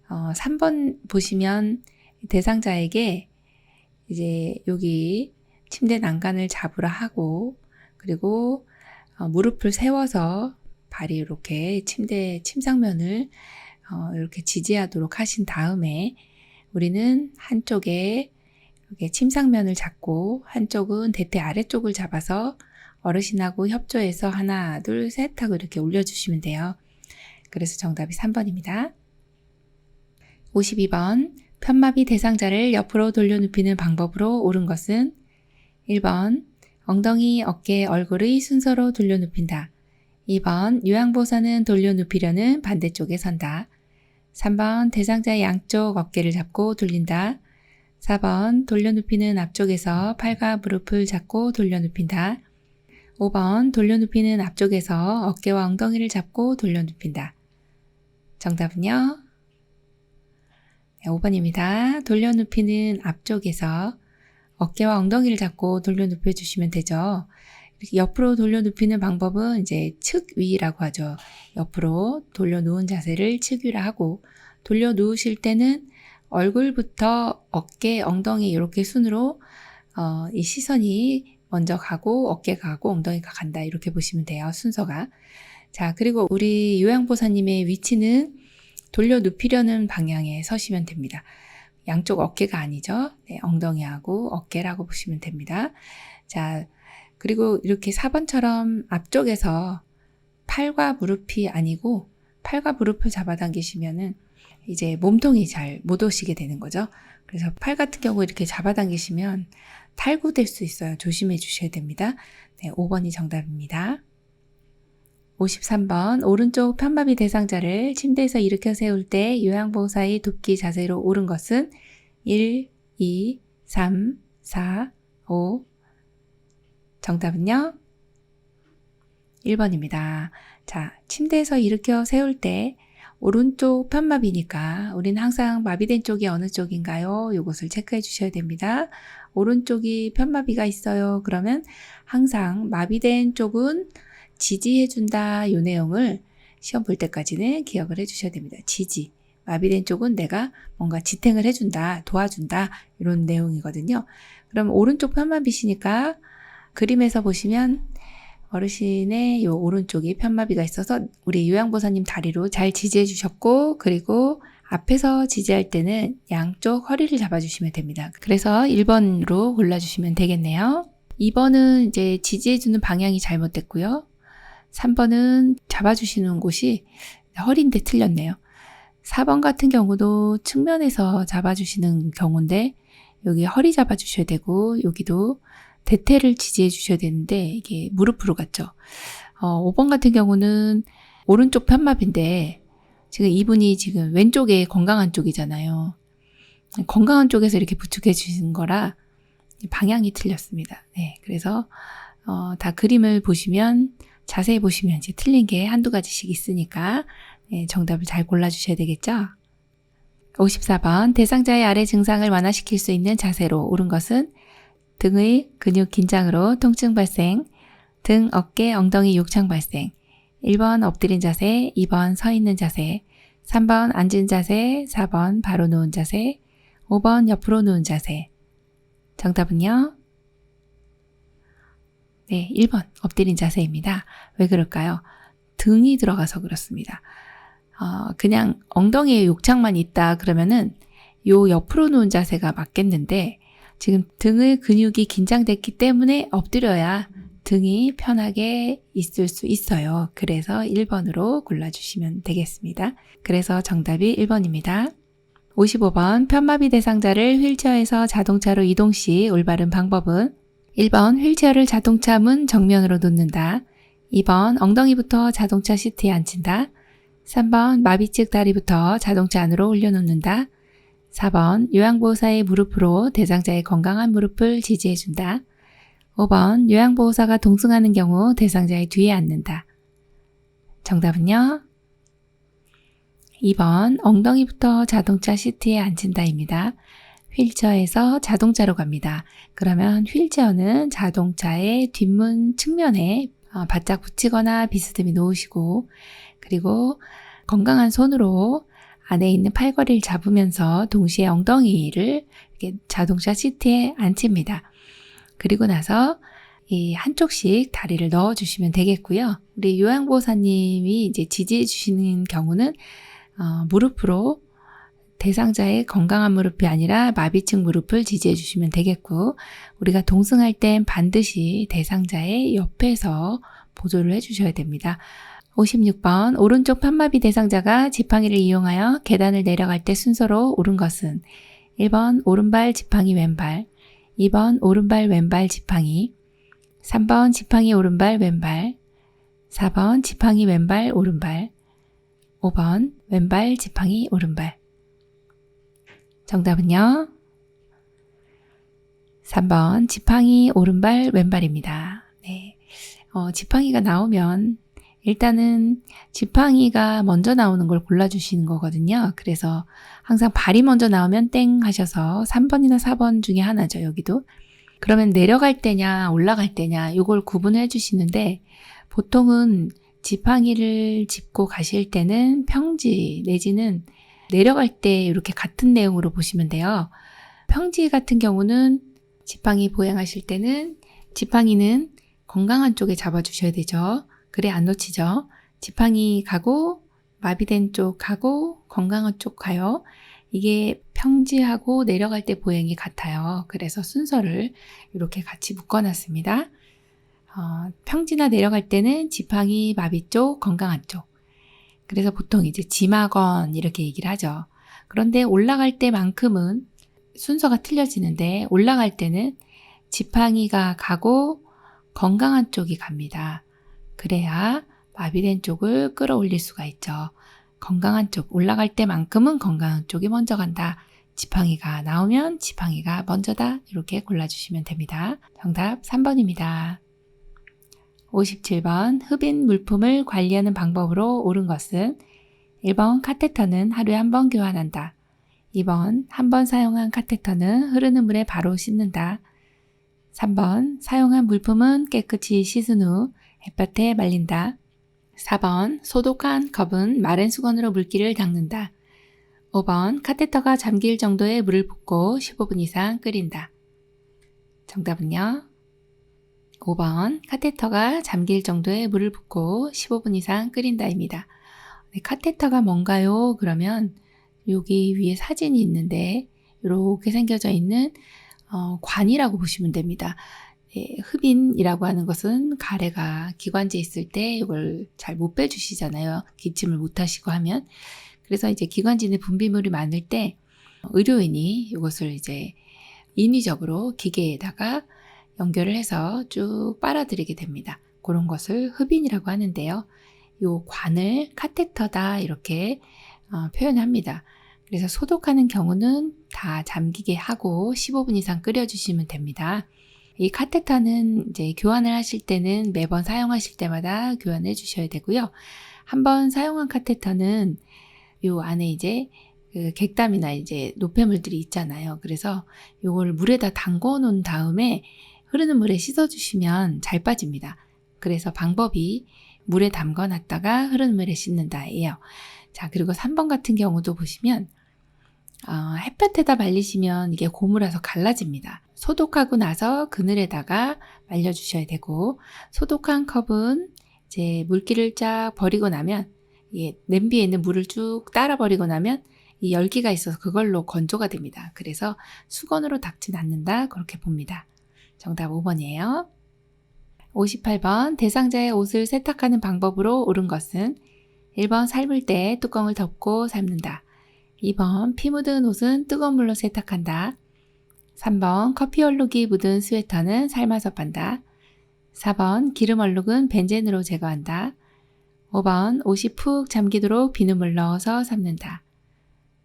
3번 보시면 대상자에게 이제 여기 침대 난간을 잡으라 하고 그리고 무릎을 세워서 발이 이렇게 침대 침상면을 이렇게 지지하도록 하신 다음에 우리는 한쪽에 이렇게 침상면을 잡고 한쪽은 대퇴 아래쪽을 잡아서 어르신하고 협조해서 하나, 둘, 셋 하고 이렇게 올려주시면 돼요. 그래서 정답이 3번입니다. 52번 편마비 대상자를 옆으로 돌려눕히는 방법으로 옳은 것은 1번 엉덩이, 어깨, 얼굴의 순서로 돌려눕힌다. 2번 요양보사는 돌려눕히려는 반대쪽에 선다. 3번 대상자의 양쪽 어깨를 잡고 돌린다. 4번 돌려눕히는 앞쪽에서 팔과 무릎을 잡고 돌려눕힌다. 5번 돌려눕히는 앞쪽에서 어깨와 엉덩이를 잡고 돌려눕힌다. 정답은요? 5번입니다. 돌려눕히는 앞쪽에서 어깨와 엉덩이를 잡고 돌려눕혀 주시면 되죠. 이렇게 옆으로 돌려눕히는 방법은 이제 측위라고 하죠. 옆으로 돌려누운 자세를 측위라 하고 돌려 누우실 때는 얼굴부터 어깨, 엉덩이 이렇게 순으로 이 시선이 먼저 가고 어깨가 가고 엉덩이가 간다 이렇게 보시면 돼요. 순서가. 자, 그리고 우리 요양보사님의 위치는 돌려 눕히려는 방향에 서시면 됩니다. 양쪽 어깨가 아니죠. 네, 엉덩이하고 어깨라고 보시면 됩니다. 자, 그리고 이렇게 4번처럼 앞쪽에서 팔과 무릎이 아니고 팔과 무릎을 잡아당기시면은 이제 몸통이 잘 못 오시게 되는 거죠. 그래서 팔 같은 경우 이렇게 잡아당기시면 탈구될 수 있어요. 조심해 주셔야 됩니다. 네, 5번이 정답입니다. 53번 오른쪽 편마비 대상자를 침대에서 일으켜 세울 때 요양보호사의 돕기 자세로 옳은 것은 1, 2, 3, 4, 5 정답은요? 1번입니다. 자, 침대에서 일으켜 세울 때 오른쪽 편마비니까 우리는 항상 마비된 쪽이 어느 쪽인가요? 이것을 체크해 주셔야 됩니다. 오른쪽이 편마비가 있어요. 그러면 항상 마비된 쪽은 지지해준다 이 내용을 시험 볼 때까지는 기억을 해주셔야 됩니다. 지지, 마비된 쪽은 내가 뭔가 지탱을 해준다, 도와준다 이런 내용이거든요. 그럼 오른쪽 편마비시니까 그림에서 보시면 어르신의 요 오른쪽이 편마비가 있어서 우리 요양보사님 다리로 잘 지지해 주셨고 그리고 앞에서 지지할 때는 양쪽 허리를 잡아주시면 됩니다. 그래서 1번으로 골라주시면 되겠네요. 2번은 이제 지지해주는 방향이 잘못됐고요. 3번은 잡아주시는 곳이 허리인데 틀렸네요. 4번 같은 경우도 측면에서 잡아주시는 경우인데 여기 허리 잡아주셔야 되고 여기도 대퇴를 지지해 주셔야 되는데 이게 무릎으로 갔죠. 5번 같은 경우는 오른쪽 편마비인데 지금 이분이 지금 왼쪽에 건강한 쪽이잖아요. 건강한 쪽에서 이렇게 부축해 주신 거라 방향이 틀렸습니다. 네, 그래서 다 그림을 보시면 자세히 보시면 이제 틀린 게 한두 가지씩 있으니까 네, 정답을 잘 골라주셔야 되겠죠. 54번 대상자의 아래 증상을 완화시킬 수 있는 자세로 옳은 것은 등의 근육 긴장으로 통증 발생, 등, 어깨, 엉덩이 욕창 발생. 1번 엎드린 자세, 2번 서 있는 자세, 3번 앉은 자세, 4번 바로 누운 자세, 5번 옆으로 누운 자세. 정답은요? 네, 1번 엎드린 자세입니다. 왜 그럴까요? 등이 들어가서 그렇습니다. 그냥 엉덩이에 욕창만 있다 그러면은 요 옆으로 누운 자세가 맞겠는데 지금 등의 근육이 긴장됐기 때문에 엎드려야 등이 편하게 있을 수 있어요. 그래서 1번으로 골라주시면 되겠습니다. 그래서 정답이 1번입니다. 55번 편마비 대상자를 휠체어에서 자동차로 이동 시 올바른 방법은 1번 휠체어를 자동차 문 정면으로 놓는다. 2번 엉덩이부터 자동차 시트에 앉힌다. 3번 마비측 다리부터 자동차 안으로 올려놓는다. 4번 요양보호사의 무릎으로 대상자의 건강한 무릎을 지지해준다. 5번 요양보호사가 동승하는 경우 대상자의 뒤에 앉는다. 정답은요? 2번 엉덩이부터 자동차 시트에 앉힌다입니다. 휠체어에서 자동차로 갑니다. 그러면 휠체어는 자동차의 뒷문 측면에 바짝 붙이거나 비스듬히 놓으시고 그리고 건강한 손으로 안에 있는 팔걸이를 잡으면서 동시에 엉덩이를 이렇게 자동차 시트에 앉힙니다. 그리고 나서 이 한쪽씩 다리를 넣어주시면 되겠고요. 우리 요양보호사님이 이제 지지해 주시는 경우는 무릎으로 대상자의 건강한 무릎이 아니라 마비층 무릎을 지지해 주시면 되겠고 우리가 동승할 땐 반드시 대상자의 옆에서 보조를 해주셔야 됩니다. 56번 오른쪽 편마비 대상자가 지팡이를 이용하여 계단을 내려갈 때 순서로 옳은 것은 1번 오른발 지팡이 왼발 2번 오른발 왼발 지팡이 3번 지팡이 오른발 왼발 4번 지팡이 왼발 오른발 5번 왼발 지팡이 오른발 정답은요? 3번 지팡이 오른발 왼발입니다. 네. 지팡이가 나오면 일단은 지팡이가 먼저 나오는 걸 골라주시는 거거든요. 그래서 항상 발이 먼저 나오면 땡 하셔서 3번이나 4번 중에 하나죠. 여기도. 그러면 내려갈 때냐 올라갈 때냐 이걸 구분해 주시는데 보통은 지팡이를 짚고 가실 때는 평지 내지는 내려갈 때 이렇게 같은 내용으로 보시면 돼요. 평지 같은 경우는 지팡이 보행하실 때는 지팡이는 건강한 쪽에 잡아주셔야 되죠. 그래 안 놓치죠. 지팡이 가고 마비된 쪽 가고 건강한 쪽 가요. 이게 평지하고 내려갈 때 보행이 같아요. 그래서 순서를 이렇게 같이 묶어놨습니다. 평지나 내려갈 때는 지팡이 마비 쪽, 건강한 쪽. 그래서 보통 이제 지마건 이렇게 얘기를 하죠. 그런데 올라갈 때만큼은 순서가 틀려지는데 올라갈 때는 지팡이가 가고 건강한 쪽이 갑니다. 그래야 마비된 쪽을 끌어올릴 수가 있죠. 건강한 쪽, 올라갈 때만큼은 건강한 쪽이 먼저 간다. 지팡이가 나오면 지팡이가 먼저다. 이렇게 골라주시면 됩니다. 정답 3번입니다. 57번 흡인 물품을 관리하는 방법으로 옳은 것은 1번 카테터는 하루에 한 번 교환한다. 2번 한 번 사용한 카테터는 흐르는 물에 바로 씻는다. 3번 사용한 물품은 깨끗이 씻은 후 햇볕에 말린다. 4번 소독한 컵은 마른 수건으로 물기를 닦는다. 5번 카테터가 잠길 정도의 물을 붓고 15분 이상 끓인다. 정답은요? 5번 카테터가 잠길 정도의 물을 붓고 15분 이상 끓인다입니다. 네, 카테터가 뭔가요? 그러면 여기 위에 사진이 있는데 이렇게 생겨져 있는 관이라고 보시면 됩니다. 네, 흡인이라고 하는 것은 가래가 기관지에 있을 때 이걸 잘 못 빼주시잖아요. 기침을 못 하시고 하면. 그래서 이제 기관지에 분비물이 많을 때 의료인이 이것을 이제 인위적으로 기계에다가 연결을 해서 쭉 빨아들이게 됩니다. 그런 것을 흡인이라고 하는데요. 이 관을 카테터다 이렇게 표현합니다. 그래서 소독하는 경우는 다 잠기게 하고 15분 이상 끓여주시면 됩니다. 이 카테터는 이제 교환을 하실 때는 매번 사용하실 때마다 교환해 주셔야 되고요. 한번 사용한 카테터는 이 안에 이제 그 객담이나 이제 노폐물들이 있잖아요. 그래서 이걸 물에다 담궈 놓은 다음에 흐르는 물에 씻어주시면 잘 빠집니다. 그래서 방법이 물에 담궈 놨다가 흐르는 물에 씻는다예요. 자, 그리고 3번 같은 경우도 보시면 햇볕에다 말리시면 이게 고무라서 갈라집니다. 소독하고 나서 그늘에다가 말려주셔야 되고 소독한 컵은 이제 물기를 쫙 버리고 나면 냄비에 있는 물을 쭉 따라 버리고 나면 이 열기가 있어서 그걸로 건조가 됩니다. 그래서 수건으로 닦진 않는다 그렇게 봅니다. 정답 5번이에요. 58번 대상자의 옷을 세탁하는 방법으로 옳은 것은 1번 삶을 때 뚜껑을 덮고 삶는다. 2번 피 묻은 옷은 뜨거운 물로 세탁한다. 3번 커피 얼룩이 묻은 스웨터는 삶아서 빤다. 4번 기름 얼룩은 벤젠으로 제거한다. 5번 옷이 푹 잠기도록 비눗물 넣어서 삶는다.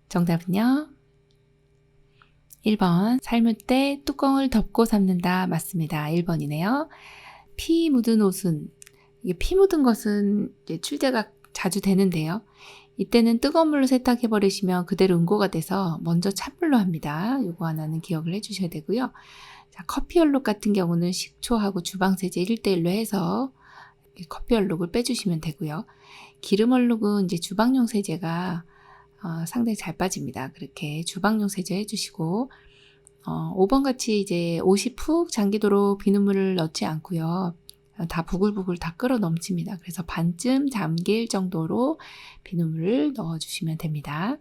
정답은요? 1번 삶을 때 뚜껑을 덮고 삶는다. 맞습니다. 1번이네요. 피 묻은 옷은, 이게 피 묻은 것은 이제 출제가 자주 되는데요. 이때는 뜨거운 물로 세탁해 버리시면 그대로 응고가 돼서 먼저 찬물로 합니다. 이거 하나는 기억을 해주셔야 되고요. 자, 커피 얼룩 같은 경우는 식초하고 주방세제 1대1로 해서 커피 얼룩을 빼주시면 되고요. 기름 얼룩은 이제 주방용 세제가 상당히 잘 빠집니다. 그렇게 주방용 세제 해주시고 5번 같이 이제 옷이 푹 잠기도록 비눗물을 넣지 않고요. 다 부글부글 다 끓어 넘칩니다. 그래서 반쯤 잠길 정도로 비눗물을 넣어주시면 됩니다.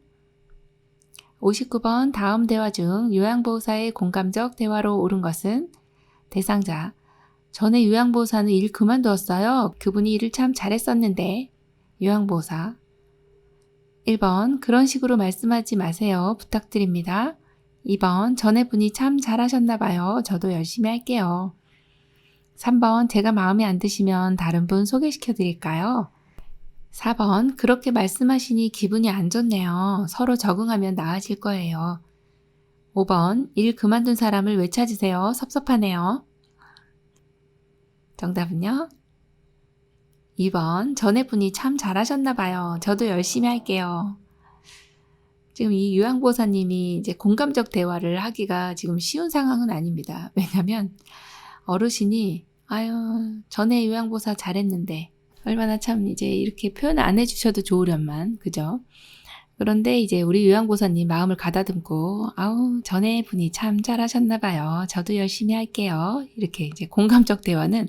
59번 다음 대화 중 요양보호사의 공감적 대화로 옳은 것은 대상자 전에 요양보호사는 일 그만두었어요. 그분이 일을 참 잘했었는데. 요양보호사 1번 그런 식으로 말씀하지 마세요. 부탁드립니다. 2번 전에 분이 참 잘하셨나 봐요. 저도 열심히 할게요. 3번 제가 마음에 안 드시면 다른 분 소개시켜 드릴까요? 4번 그렇게 말씀하시니 기분이 안 좋네요. 서로 적응하면 나아질 거예요. 5번 일 그만둔 사람을 왜 찾으세요? 섭섭하네요. 정답은요? 2번 전에 분이 참 잘하셨나 봐요. 저도 열심히 할게요. 지금 이 요양보호사님이 이제 공감적 대화를 하기가 지금 쉬운 상황은 아닙니다. 왜냐면 어르신이 아유 전에 요양보호사 잘했는데 얼마나 참 이제 이렇게 표현 안 해주셔도 좋으련만 그죠? 그런데 이제 우리 요양보호사님 마음을 가다듬고 아우 전에 분이 참 잘하셨나 봐요. 저도 열심히 할게요. 이렇게 이제 공감적 대화는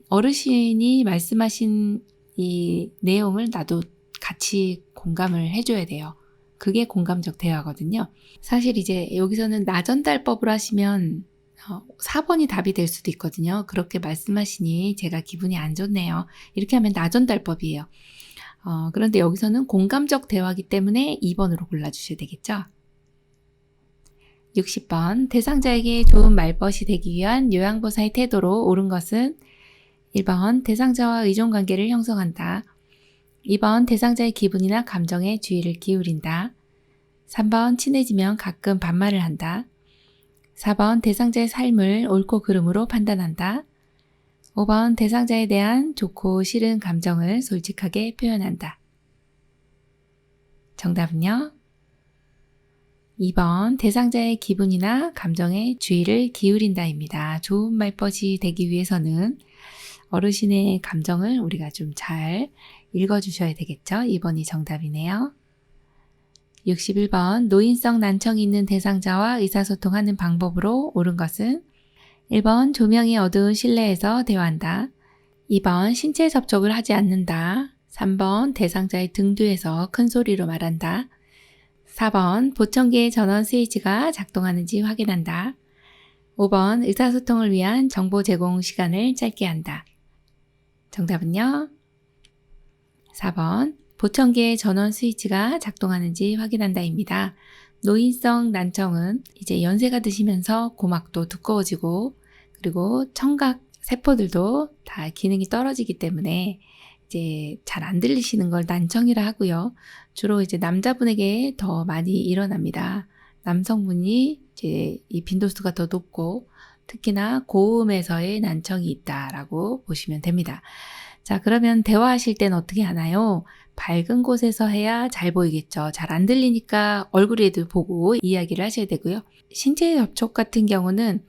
어르신이 말씀하신 이 내용을 나도 같이 공감을 해줘야 돼요. 그게 공감적 대화거든요. 사실 이제 여기서는 나전달법을 하시면 4번이 답이 될 수도 있거든요. 그렇게 말씀하시니 제가 기분이 안 좋네요. 이렇게 하면 나전달법이에요. 그런데 여기서는 공감적 대화이기 때문에 2번으로 골라주셔야 되겠죠. 60번 대상자에게 좋은 말벗이 되기 위한 요양보호사의 태도로 옳은 것은 1번 대상자와 의존관계를 형성한다. 2번 대상자의 기분이나 감정에 주의를 기울인다. 3번 친해지면 가끔 반말을 한다. 4번 대상자의 삶을 옳고 그름으로 판단한다. 5번 대상자에 대한 좋고 싫은 감정을 솔직하게 표현한다. 정답은요? 2번 대상자의 기분이나 감정에 주의를 기울인다입니다. 좋은 말벗이 되기 위해서는 어르신의 감정을 우리가 좀 잘 읽어주셔야 되겠죠? 2번이 정답이네요. 61번 노인성 난청이 있는 대상자와 의사소통하는 방법으로 옳은 것은 1번 조명이 어두운 실내에서 대화한다. 2번 신체 접촉을 하지 않는다. 3번 대상자의 등 뒤에서 큰 소리로 말한다. 4번 보청기의 전원 스위치가 작동하는지 확인한다. 5번 의사소통을 위한 정보 제공 시간을 짧게 한다. 정답은요? 4번 보청기의 전원 스위치가 작동하는지 확인한다입니다. 노인성 난청은 이제 연세가 드시면서 고막도 두꺼워지고 그리고 청각 세포들도 다 기능이 떨어지기 때문에 이제 잘 안 들리시는 걸 난청이라 하고요. 주로 이제 남자분에게 더 많이 일어납니다. 남성분이 이제 이 빈도수가 더 높고 특히나 고음에서의 난청이 있다라고 보시면 됩니다. 자, 그러면 대화하실 땐 어떻게 하나요? 밝은 곳에서 해야 잘 보이겠죠. 잘 안 들리니까 얼굴에도 보고 이야기를 하셔야 되고요. 신체 접촉 같은 경우는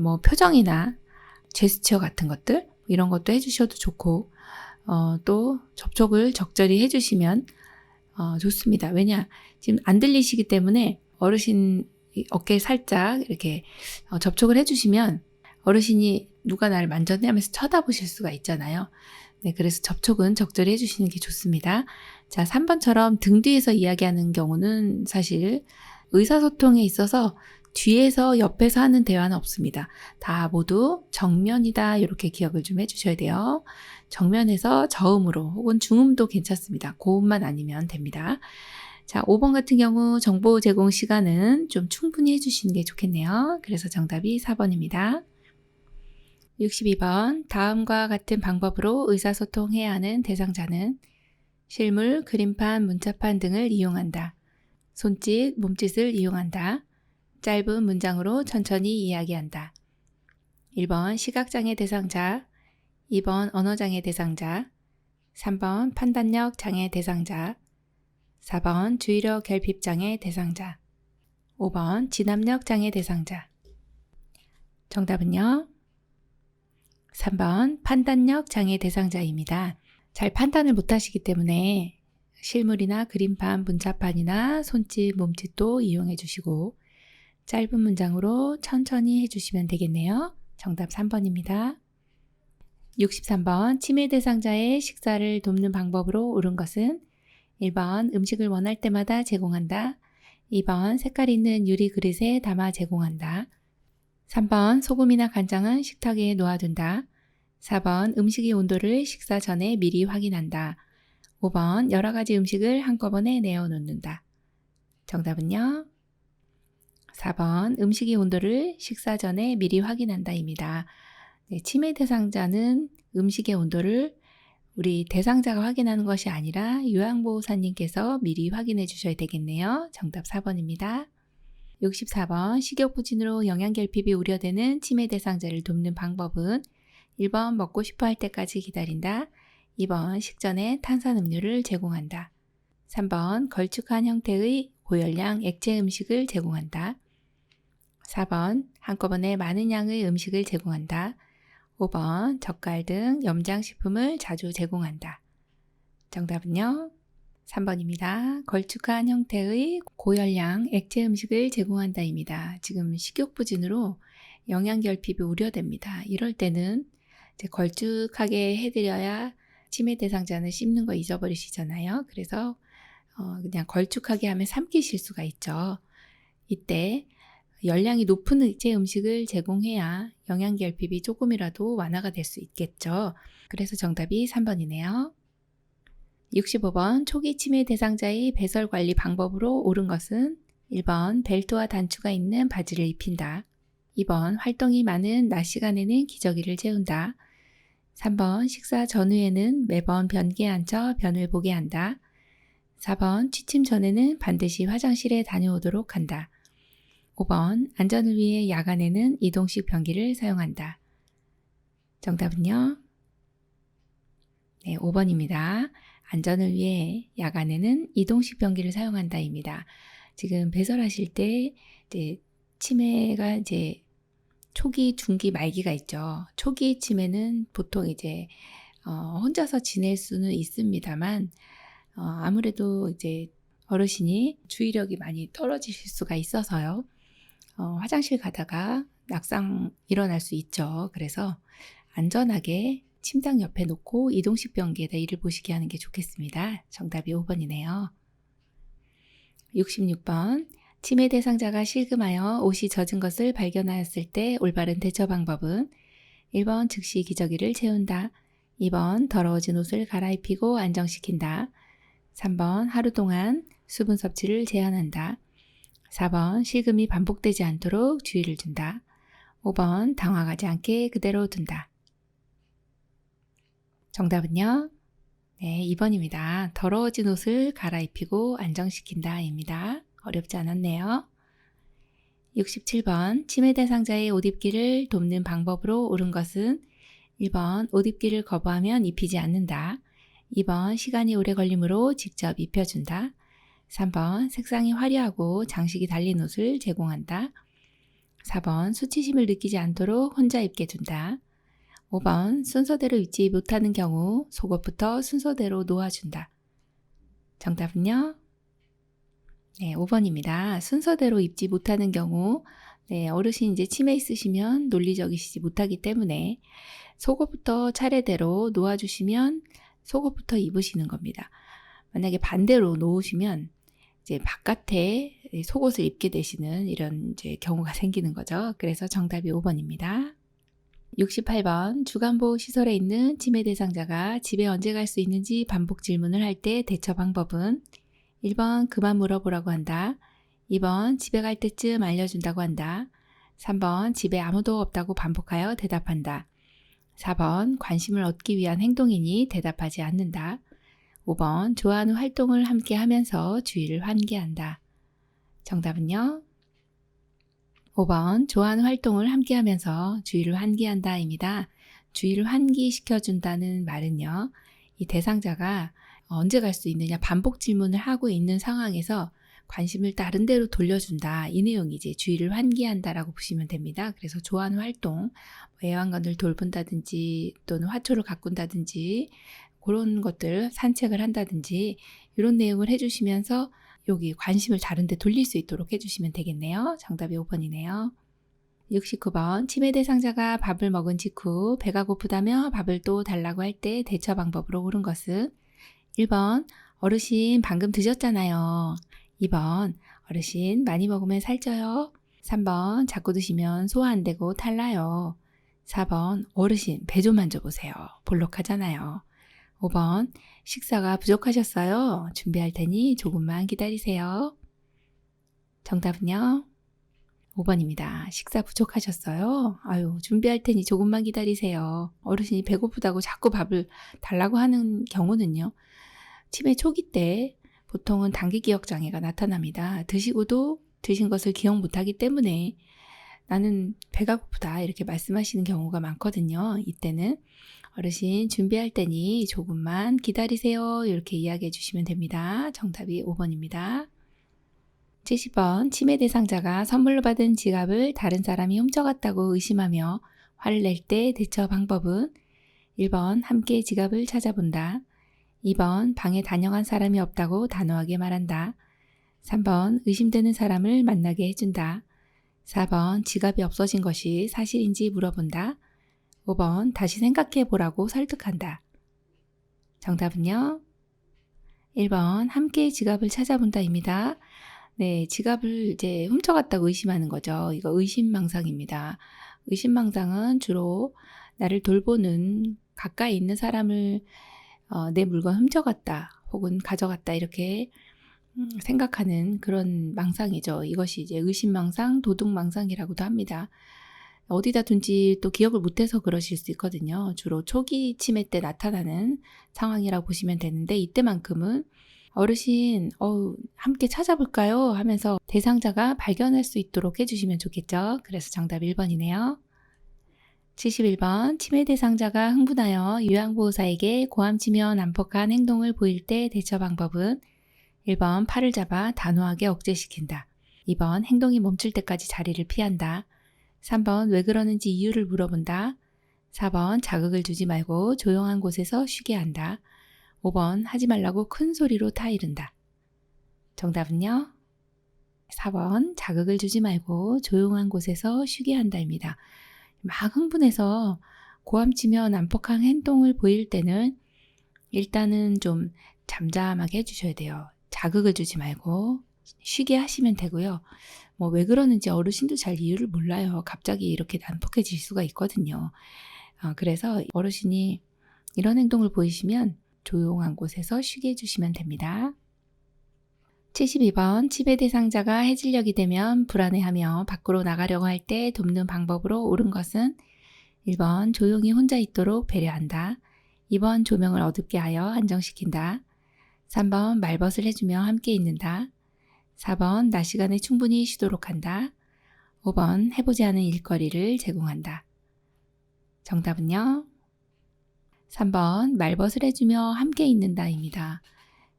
뭐 표정이나 제스처 같은 것들 이런 것도 해주셔도 좋고 또 접촉을 적절히 해주시면 좋습니다. 왜냐? 지금 안 들리시기 때문에 어르신 어깨에 살짝 이렇게 접촉을 해주시면 어르신이 누가 나를 만졌네 하면서 쳐다보실 수가 있잖아요. 네, 그래서 접촉은 적절히 해주시는 게 좋습니다. 자, 3번처럼 등 뒤에서 이야기하는 경우는 사실 의사소통에 있어서 뒤에서 옆에서 하는 대화는 없습니다. 다 모두 정면이다 이렇게 기억을 좀 해주셔야 돼요. 정면에서 저음으로 혹은 중음도 괜찮습니다. 고음만 아니면 됩니다. 자, 5번 같은 경우 정보 제공 시간은 좀 충분히 해주시는 게 좋겠네요. 그래서 정답이 4번입니다. 62번 다음과 같은 방법으로 의사소통해야 하는 대상자는 실물, 그림판, 문자판 등을 이용한다. 손짓, 몸짓을 이용한다. 짧은 문장으로 천천히 이야기한다. 1번 시각장애 대상자, 2번 언어장애 대상자, 3번 판단력 장애 대상자, 4번 주의력 결핍장애 대상자, 5번 진압력 장애 대상자. 정답은요? 3번 판단력 장애 대상자입니다. 잘 판단을 못하시기 때문에 실물이나 그림판, 문자판이나 손짓, 몸짓도 이용해 주시고 짧은 문장으로 천천히 해주시면 되겠네요. 정답 3번입니다. 63번 치매 대상자의 식사를 돕는 방법으로 옳은 것은 1번 음식을 원할 때마다 제공한다. 2번 색깔 있는 유리 그릇에 담아 제공한다. 3번 소금이나 간장은 식탁에 놓아둔다. 4번 음식의 온도를 식사 전에 미리 확인한다. 5번 여러 가지 음식을 한꺼번에 내어놓는다. 정답은요? 4번 음식의 온도를 식사 전에 미리 확인한다입니다. 네, 치매 대상자는 음식의 온도를 우리 대상자가 확인하는 것이 아니라 요양보호사님께서 미리 확인해 주셔야 되겠네요. 정답 4번입니다. 64번 식욕부진으로 영양결핍이 우려되는 치매 대상자를 돕는 방법은 1번 먹고 싶어 할 때까지 기다린다. 2번 식전에 탄산음료를 제공한다. 3번 걸쭉한 형태의 고열량 액체 음식을 제공한다. 4번 한꺼번에 많은 양의 음식을 제공한다. 5번 젓갈 등 염장식품을 자주 제공한다. 정답은요? 3번입니다. 걸쭉한 형태의 고열량 액체 음식을 제공한다입니다. 지금 식욕부진으로 영양결핍이 우려됩니다. 이럴 때는 이제 걸쭉하게 해드려야 치매 대상자는 씹는 거 잊어버리시잖아요. 그래서 그냥 걸쭉하게 하면 삼키실 수가 있죠. 이때 열량이 높은 액체 음식을 제공해야 영양결핍이 조금이라도 완화가 될 수 있겠죠. 그래서 정답이 3번이네요. 65번 초기 치매 대상자의 배설 관리 방법으로 옳은 것은 1번 벨트와 단추가 있는 바지를 입힌다. 2번 활동이 많은 낮 시간에는 기저귀를 채운다. 3번 식사 전후에는 매번 변기에 앉아 변을 보게 한다. 4번 취침 전에는 반드시 화장실에 다녀오도록 한다. 5번 안전을 위해 야간에는 이동식 변기를 사용한다. 정답은요? 네, 5번입니다. 안전을 위해 야간에는 이동식 변기를 사용한다입니다. 지금 배설하실 때 이제 치매가 이제 초기, 중기, 말기가 있죠. 초기 치매는 보통 이제 혼자서 지낼 수는 있습니다만 아무래도 이제 어르신이 주의력이 많이 떨어지실 수가 있어서요. 화장실 가다가 낙상 일어날 수 있죠. 그래서 안전하게 침당 옆에 놓고 이동식 변기에다 이를 보시게 하는 게 좋겠습니다. 정답이 5번이네요. 66번 치매 대상자가 실금하여 옷이 젖은 것을 발견하였을 때 올바른 대처 방법은 1번 즉시 기저귀를 채운다. 2번 더러워진 옷을 갈아입히고 안정시킨다. 3번 하루 동안 수분 섭취를 제한한다. 4번 실금이 반복되지 않도록 주의를 준다. 5번 당황하지 않게 그대로 둔다. 정답은요? 네, 2번입니다. 더러워진 옷을 갈아입히고 안정시킨다 입니다. 어렵지 않았네요. 67번 치매 대상자의 옷 입기를 돕는 방법으로 옳은 것은 1번 옷 입기를 거부하면 입히지 않는다. 2번 시간이 오래 걸리므로 직접 입혀준다. 3번 색상이 화려하고 장식이 달린 옷을 제공한다. 4번 수치심을 느끼지 않도록 혼자 입게 둔다. 5번 순서대로 입지 못하는 경우 속옷부터 순서대로 놓아준다. 정답은요? 네, 5번입니다. 순서대로 입지 못하는 경우 어르신 이제 치매 있으시면 논리적이시지 못하기 때문에 속옷부터 차례대로 놓아주시면 속옷부터 입으시는 겁니다. 만약에 반대로 놓으시면 이제 바깥에 속옷을 입게 되시는 이런 이제 경우가 생기는 거죠. 그래서 정답이 5번입니다. 68번 주간보호 시설에 있는 치매 대상자가 집에 언제 갈 수 있는지 반복 질문을 할 때 대처 방법은 1번 그만 물어보라고 한다. 2번 집에 갈 때쯤 알려준다고 한다. 3번 집에 아무도 없다고 반복하여 대답한다. 4번 관심을 얻기 위한 행동이니 대답하지 않는다. 5번 좋아하는 활동을 함께 하면서 주의를 환기한다. 정답은요? 5번 좋아하는 활동을 함께 하면서 주의를 환기한다입니다. 주의를 환기시켜준다는 말은요. 이 대상자가 언제 갈 수 있느냐 반복 질문을 하고 있는 상황에서 관심을 다른 데로 돌려준다. 이 내용이 이제 주의를 환기한다라고 보시면 됩니다. 그래서 좋아하는 활동, 애완견을 돌본다든지 또는 화초를 가꾼다든지 그런 것들 산책을 한다든지 이런 내용을 해주시면서 여기 관심을 다른 데 돌릴 수 있도록 해주시면 되겠네요. 정답이 5번이네요. 69번 치매 대상자가 밥을 먹은 직후 배가 고프다며 밥을 또 달라고 할 때 대처 방법으로 옳은 것은 1번 어르신 방금 드셨잖아요. 2번 어르신 많이 먹으면 살쪄요. 3번 자꾸 드시면 소화 안 되고 탈나요. 4번 어르신 배 좀 만져보세요. 볼록하잖아요. 5번 식사가 부족하셨어요. 준비할 테니 조금만 기다리세요. 정답은요? 5번입니다. 식사 부족하셨어요? 아유, 준비할 테니 조금만 기다리세요. 어르신이 배고프다고 자꾸 밥을 달라고 하는 경우는요. 치매 초기 때 보통은 단기 기억 장애가 나타납니다. 드시고도 드신 것을 기억 못하기 때문에 나는 배가 고프다 이렇게 말씀하시는 경우가 많거든요. 이때는 어르신 준비할 테니 조금만 기다리세요. 이렇게 이야기해 주시면 됩니다. 정답이 5번입니다. 70번 치매 대상자가 선물로 받은 지갑을 다른 사람이 훔쳐갔다고 의심하며 화를 낼 때 대처 방법은 1번 함께 지갑을 찾아본다. 2번 방에 다녀간 사람이 없다고 단호하게 말한다. 3번 의심되는 사람을 만나게 해준다. 4번 지갑이 없어진 것이 사실인지 물어본다. 5번 다시 생각해 보라고 설득한다. 정답은요? 1번 함께 지갑을 찾아본다입니다. 네, 지갑을 이제 훔쳐갔다고 의심하는 거죠. 이거 의심망상입니다. 의심망상은 주로 나를 돌보는 가까이 있는 사람을 내 물건 훔쳐갔다 혹은 가져갔다 이렇게 생각하는 그런 망상이죠. 이것이 이제 의심망상, 도둑망상이라고도 합니다. 어디다 둔지 또 기억을 못해서 그러실 수 있거든요. 주로 초기 치매 때 나타나는 상황이라고 보시면 되는데 이때만큼은 어르신 함께 찾아볼까요? 하면서 대상자가 발견할 수 있도록 해주시면 좋겠죠. 그래서 정답 1번이네요. 71번 치매 대상자가 흥분하여 요양보호사에게 고함치며 난폭한 행동을 보일 때 대처 방법은 1번 팔을 잡아 단호하게 억제시킨다. 2번 행동이 멈출 때까지 자리를 피한다. 3번 왜 그러는지 이유를 물어본다. 4번 자극을 주지 말고 조용한 곳에서 쉬게 한다. 5번 하지 말라고 큰 소리로 타이른다. 정답은요? 4번 자극을 주지 말고 조용한 곳에서 쉬게 한다입니다. 막 흥분해서 고함치며 난폭한 행동을 보일 때는 일단은 좀 잠잠하게 해주셔야 돼요. 자극을 주지 말고 쉬게 하시면 되고요. 왜 그러는지 어르신도 잘 이유를 몰라요. 갑자기 이렇게 난폭해질 수가 있거든요. 그래서 어르신이 이런 행동을 보이시면 조용한 곳에서 쉬게 해주시면 됩니다. 72번 치매 대상자가 해질녘이 되면 불안해하며 밖으로 나가려고 할 때 돕는 방법으로 옳은 것은 1번 조용히 혼자 있도록 배려한다. 2번 조명을 어둡게 하여 안정시킨다. 3번 말벗을 해주며 함께 있는다. 4번 낮 시간에 충분히 쉬도록 한다. 5번 해보지 않은 일거리를 제공한다. 정답은요? 3번 말벗을 해주며 함께 있는다입니다.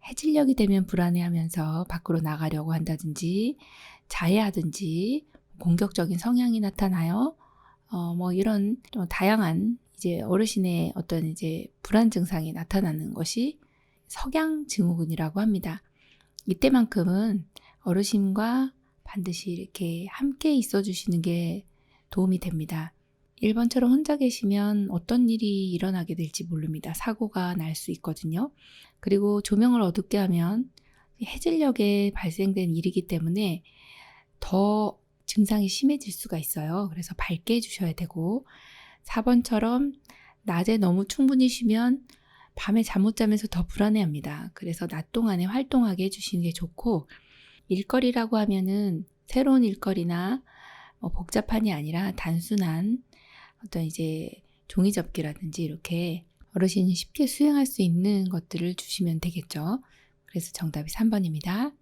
해질녘이 되면 불안해하면서 밖으로 나가려고 한다든지 자해하든지 공격적인 성향이 나타나요. 이런 좀 다양한 이제 어르신의 어떤 이제 불안 증상이 나타나는 것이 석양 증후군이라고 합니다. 이때만큼은 어르신과 반드시 이렇게 함께 있어 주시는 게 도움이 됩니다. 1번처럼 혼자 계시면 어떤 일이 일어나게 될지 모릅니다. 사고가 날 수 있거든요. 그리고 조명을 어둡게 하면 해질녘에 발생된 일이기 때문에 더 증상이 심해질 수가 있어요. 그래서 밝게 해주셔야 되고 4번처럼 낮에 너무 충분히 쉬면 밤에 잠 못 자면서 더 불안해합니다. 그래서 낮 동안에 활동하게 해주시는 게 좋고 일거리라고 하면은 새로운 일거리나 복잡한이 아니라 단순한 어떤 이제 종이접기라든지 이렇게 어르신이 쉽게 수행할 수 있는 것들을 주시면 되겠죠. 그래서 정답이 3번입니다.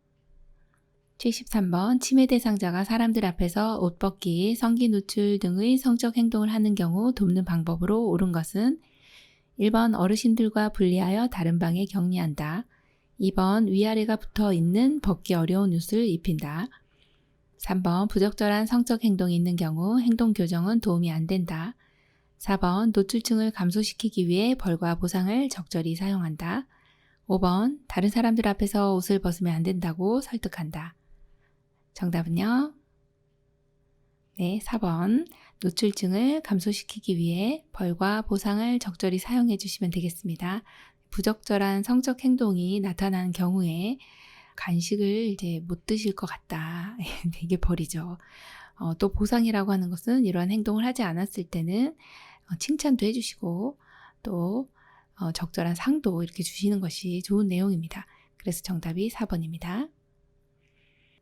73번 치매 대상자가 사람들 앞에서 옷 벗기, 성기 노출 등의 성적 행동을 하는 경우 돕는 방법으로 옳은 것은 1번 어르신들과 분리하여 다른 방에 격리한다. 2번 위아래가 붙어 있는 벗기 어려운 옷을 입힌다. 3번 부적절한 성적 행동이 있는 경우 행동 교정은 도움이 안 된다. 4번 노출증을 감소시키기 위해 벌과 보상을 적절히 사용한다. 5번 다른 사람들 앞에서 옷을 벗으면 안 된다고 설득한다. 정답은요? 네, 4번 노출증을 감소시키기 위해 벌과 보상을 적절히 사용해 주시면 되겠습니다. 부적절한 성적 행동이 나타나는 경우에 간식을 이제 못 드실 것 같다. 이게 벌이죠. 또 보상이라고 하는 것은 이러한 행동을 하지 않았을 때는 칭찬도 해주시고 또 적절한 상도 이렇게 주시는 것이 좋은 내용입니다. 그래서 정답이 4번입니다.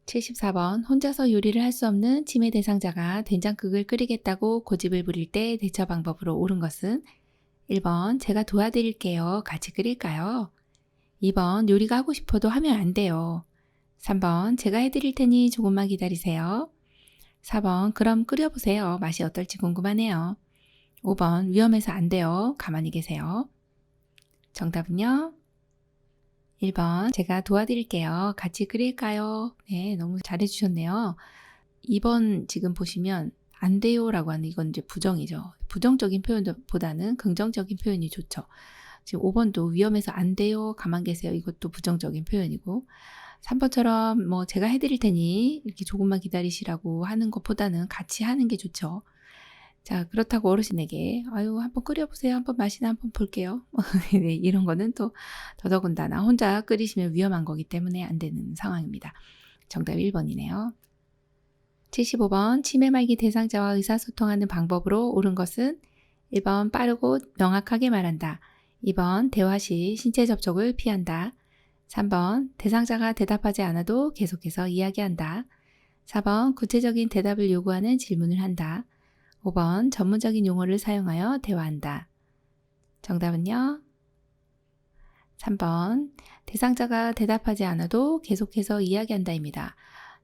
74번 혼자서 요리를 할 수 없는 치매 대상자가 된장국을 끓이겠다고 고집을 부릴 때 대처 방법으로 옳은 것은 1번 제가 도와드릴게요. 같이 끓일까요? 2번 요리가 하고 싶어도 하면 안 돼요. 3번 제가 해드릴 테니 조금만 기다리세요. 4번 그럼 끓여보세요. 맛이 어떨지 궁금하네요. 5번 위험해서 안 돼요. 가만히 계세요. 정답은요? 1번 제가 도와드릴게요. 같이 끓일까요? 네, 너무 잘해주셨네요. 2번 지금 보시면 안 돼요 라고 하는 이건 이제 부정이죠. 부정적인 표현보다는 긍정적인 표현이 좋죠. 지금 5번도 위험해서 안 돼요. 가만 계세요. 이것도 부정적인 표현이고 3번처럼 뭐 제가 해드릴 테니 이렇게 조금만 기다리시라고 하는 것보다는 같이 하는 게 좋죠. 자, 그렇다고 어르신에게 아유 한번 끓여보세요. 한번 맛이나 한번 볼게요. 네, 이런 거는 또 더더군다나 혼자 끓이시면 위험한 거기 때문에 안 되는 상황입니다. 정답 1번이네요. 75번 치매 말기 대상자와 의사소통하는 방법으로 옳은 것은 1번 빠르고 명확하게 말한다. 2번 대화 시 신체 접촉을 피한다. 3번 대상자가 대답하지 않아도 계속해서 이야기한다. 4번 구체적인 대답을 요구하는 질문을 한다. 5번 전문적인 용어를 사용하여 대화한다. 정답은요? 3번 대상자가 대답하지 않아도 계속해서 이야기한다입니다.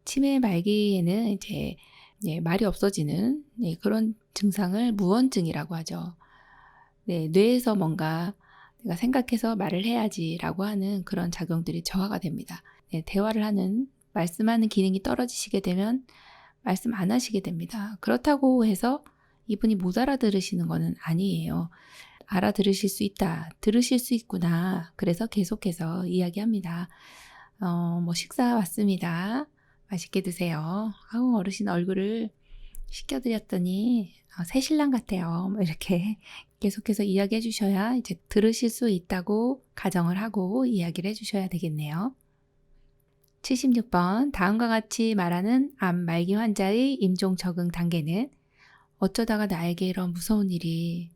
치매 말기에는 이제 말이 없어지는 그런 증상을 무언증이라고 하죠. 뇌에서 뭔가 내가 생각해서 말을 해야지라고 하는 그런 작용들이 저하가 됩니다. 대화를 하는, 말씀하는 기능이 떨어지시게 되면 말씀 안 하시게 됩니다. 그렇다고 해서 이분이 못 알아들으시는 것은 아니에요. 알아들으실 수 있다. 들으실 수 있구나. 그래서 계속해서 이야기합니다. 뭐 식사 왔습니다. 맛있게 드세요. 아우 어르신 얼굴을 씻겨드렸더니 새신랑 같아요. 뭐 이렇게 계속해서 이야기해 주셔야 이제 들으실 수 있다고 가정을 하고 이야기를 해주셔야 되겠네요. 76번 다음과 같이 말하는 암 말기 환자의 임종 적응 단계는 어쩌다가 나에게 이런 무서운 일이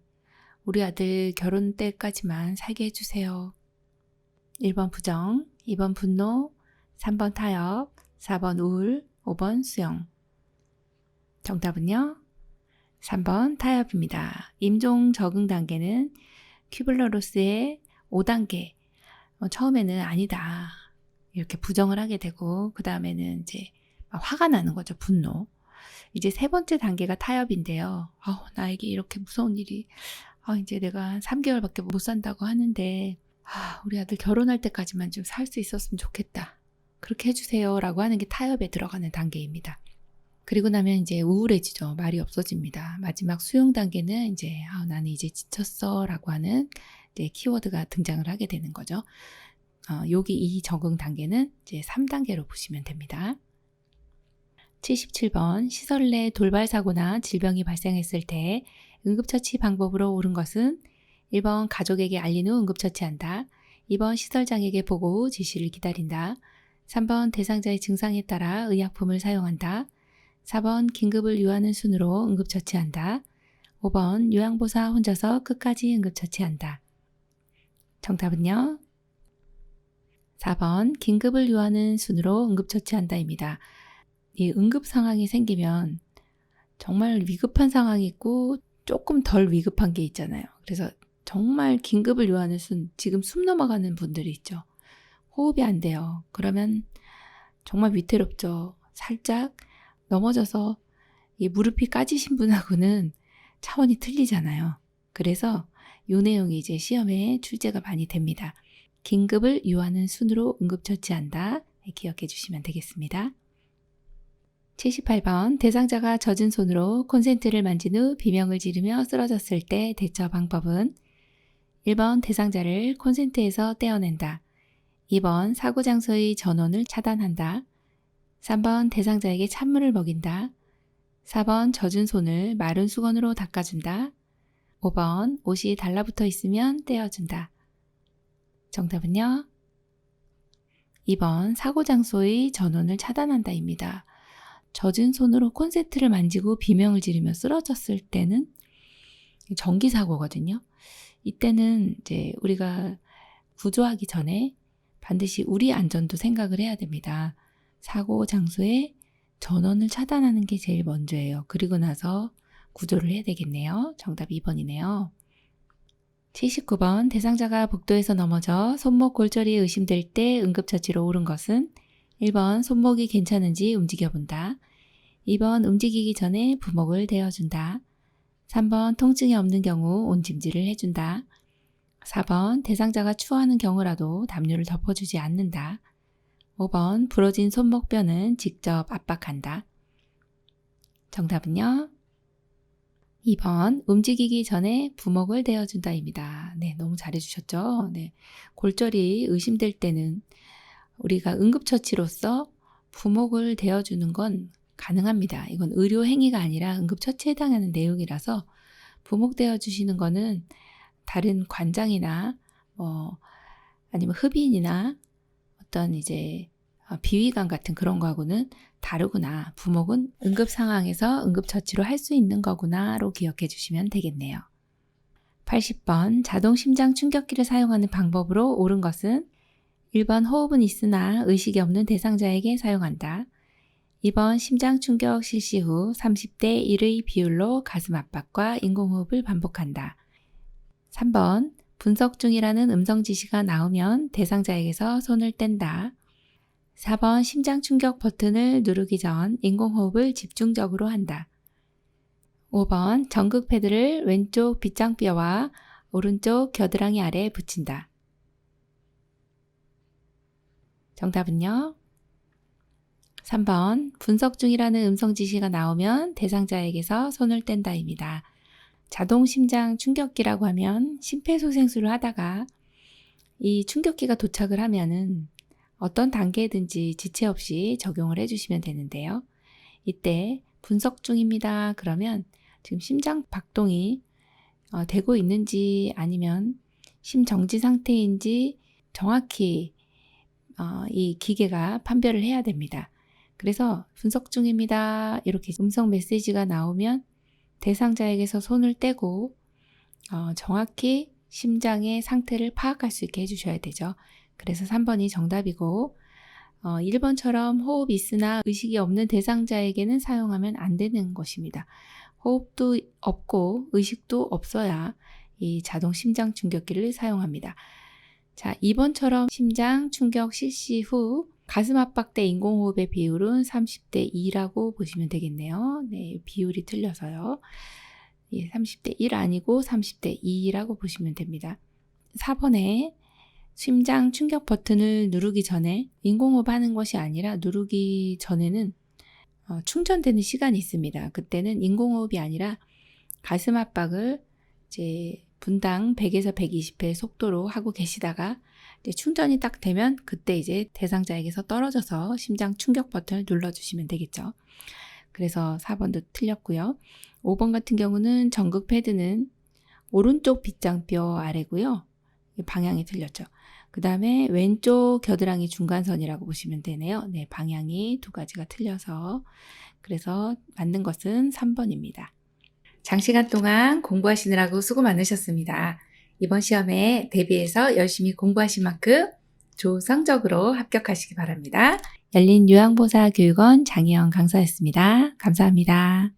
우리 아들 결혼 때까지만 살게 해주세요. 1번 부정, 2번 분노, 3번 타협, 4번 우울, 5번 수용. 정답은요? 3번 타협입니다. 임종 적응 단계는 큐블러-로스의 5단계. 처음에는 아니다. 이렇게 부정을 하게 되고 그 다음에는 이제 화가 나는 거죠. 분노. 이제 세 번째 단계가 타협인데요. 나에게 이렇게 무서운 일이 이제 내가 3개월밖에 못 산다고 하는데 우리 아들 결혼할 때까지만 좀 살 수 있었으면 좋겠다. 그렇게 해주세요 라고 하는 게 타협에 들어가는 단계입니다. 그리고 나면 이제 우울해지죠. 말이 없어집니다. 마지막 수용 단계는 이제 나는 이제 지쳤어 라고 하는 이제 키워드가 등장을 하게 되는 거죠. 여기 이 적응 단계는 이제 3단계로 보시면 됩니다. 77번 시설 내 돌발 사고나 질병이 발생했을 때 응급처치 방법으로 옳은 것은 1번 가족에게 알린 후 응급처치한다. 2번 시설장에게 보고 후 지시를 기다린다. 3번 대상자의 증상에 따라 의약품을 사용한다. 4번 긴급을 요하는 순으로 응급처치한다. 5번 요양보사 혼자서 끝까지 응급처치한다. 정답은요? 4번 긴급을 요하는 순으로 응급처치한다입니다. 이 응급 상황이 생기면 정말 위급한 상황이 있고 조금 덜 위급한 게 있잖아요. 그래서 정말 긴급을 요하는 순, 지금 숨 넘어가는 분들이 있죠. 호흡이 안 돼요. 그러면 정말 위태롭죠. 살짝 넘어져서 이 무릎이 까지신 분하고는 차원이 틀리잖아요. 그래서 이 내용이 이제 시험에 출제가 많이 됩니다. 긴급을 요하는 순으로 응급처치한다. 기억해 주시면 되겠습니다. 78번 대상자가 젖은 손으로 콘센트를 만진 후 비명을 지르며 쓰러졌을 때 대처 방법은 1번 대상자를 콘센트에서 떼어낸다. 2번 사고 장소의 전원을 차단한다. 3번 대상자에게 찬물을 먹인다. 4번 젖은 손을 마른 수건으로 닦아준다. 5번 옷이 달라붙어 있으면 떼어준다. 정답은요? 2번 사고 장소의 전원을 차단한다입니다. 젖은 손으로 콘센트를 만지고 비명을 지르며 쓰러졌을 때는 전기 사고거든요. 이때는 이제 우리가 구조하기 전에 반드시 우리 안전도 생각을 해야 됩니다. 사고 장소에 전원을 차단하는 게 제일 먼저예요. 그리고 나서 구조를 해야 되겠네요. 정답 2번이네요. 79번 대상자가 복도에서 넘어져 손목 골절이 의심될 때 응급처치로 옳은 것은 1번 손목이 괜찮은지 움직여본다. 2번 움직이기 전에 부목을 대어준다. 3번 통증이 없는 경우 온찜질을 해준다. 4번 대상자가 추워하는 경우라도 담요를 덮어주지 않는다. 5번 부러진 손목뼈는 직접 압박한다. 정답은요? 2번 움직이기 전에 부목을 대어준다입니다. 네, 너무 잘해주셨죠? 네, 골절이 의심될 때는 우리가 응급처치로서 부목을 대어주는 건 가능합니다. 이건 의료 행위가 아니라 응급처치에 해당하는 내용이라서 부목 대어주시는 거는 다른 관장이나 아니면 흡인이나 어떤 이제 비위관 같은 그런 거하고는 다르구나. 부목은 응급 상황에서 응급처치로 할 수 있는 거구나로 기억해 주시면 되겠네요. 80번 자동 심장 충격기를 사용하는 방법으로 옳은 것은 1번 호흡은 있으나 의식이 없는 대상자에게 사용한다. 2번 심장 충격 실시 후 30대 1의 비율로 가슴 압박과 인공호흡을 반복한다. 3번 분석 중이라는 음성 지시가 나오면 대상자에게서 손을 뗀다. 4번 심장 충격 버튼을 누르기 전 인공호흡을 집중적으로 한다. 5번 전극 패드를 왼쪽 빗장뼈와 오른쪽 겨드랑이 아래에 붙인다. 정답은요? 3번 분석 중이라는 음성 지시가 나오면 대상자에게서 손을 뗀다입니다. 자동 심장 충격기라고 하면 심폐소생술을 하다가 이 충격기가 도착을 하면은 어떤 단계든지 지체 없이 적용을 해주시면 되는데요. 이때 분석 중입니다. 그러면 지금 심장 박동이 되고 있는지 아니면 심정지 상태인지 정확히 이 기계가 판별을 해야 됩니다. 그래서 분석 중입니다. 이렇게 음성 메시지가 나오면 대상자에게서 손을 떼고 정확히 심장의 상태를 파악할 수 있게 해주셔야 되죠. 그래서 3번이 정답이고 1번처럼 호흡이 있으나 의식이 없는 대상자에게는 사용하면 안 되는 것입니다. 호흡도 없고 의식도 없어야 이 자동 심장 충격기를 사용합니다. 자, 2번처럼 심장 충격 실시 후 가슴 압박대 인공호흡의 비율은 30대 2라고 보시면 되겠네요. 네, 비율이 틀려서요. 예, 30대 1 아니고 30대 2라고 보시면 됩니다. 4번에 심장 충격 버튼을 누르기 전에 인공호흡 하는 것이 아니라 누르기 전에는 충전되는 시간이 있습니다. 그때는 인공호흡이 아니라 가슴 압박을 이제 분당 100에서 120회 속도로 하고 계시다가 이제 충전이 딱 되면 그때 이제 대상자에게서 떨어져서 심장 충격 버튼을 눌러주시면 되겠죠. 그래서 4번도 틀렸고요. 5번 같은 경우는 전극 패드는 오른쪽 빗장뼈 아래고요. 방향이 틀렸죠. 그 다음에 왼쪽 겨드랑이 중간선이라고 보시면 되네요. 네, 방향이 두 가지가 틀려서. 그래서 맞는 것은 3번입니다. 장시간 동안 공부하시느라고 수고 많으셨습니다. 이번 시험에 대비해서 열심히 공부하신 만큼 좋은 성적으로 합격하시기 바랍니다. 열린 요양보사 교육원 장혜영 강사였습니다. 감사합니다.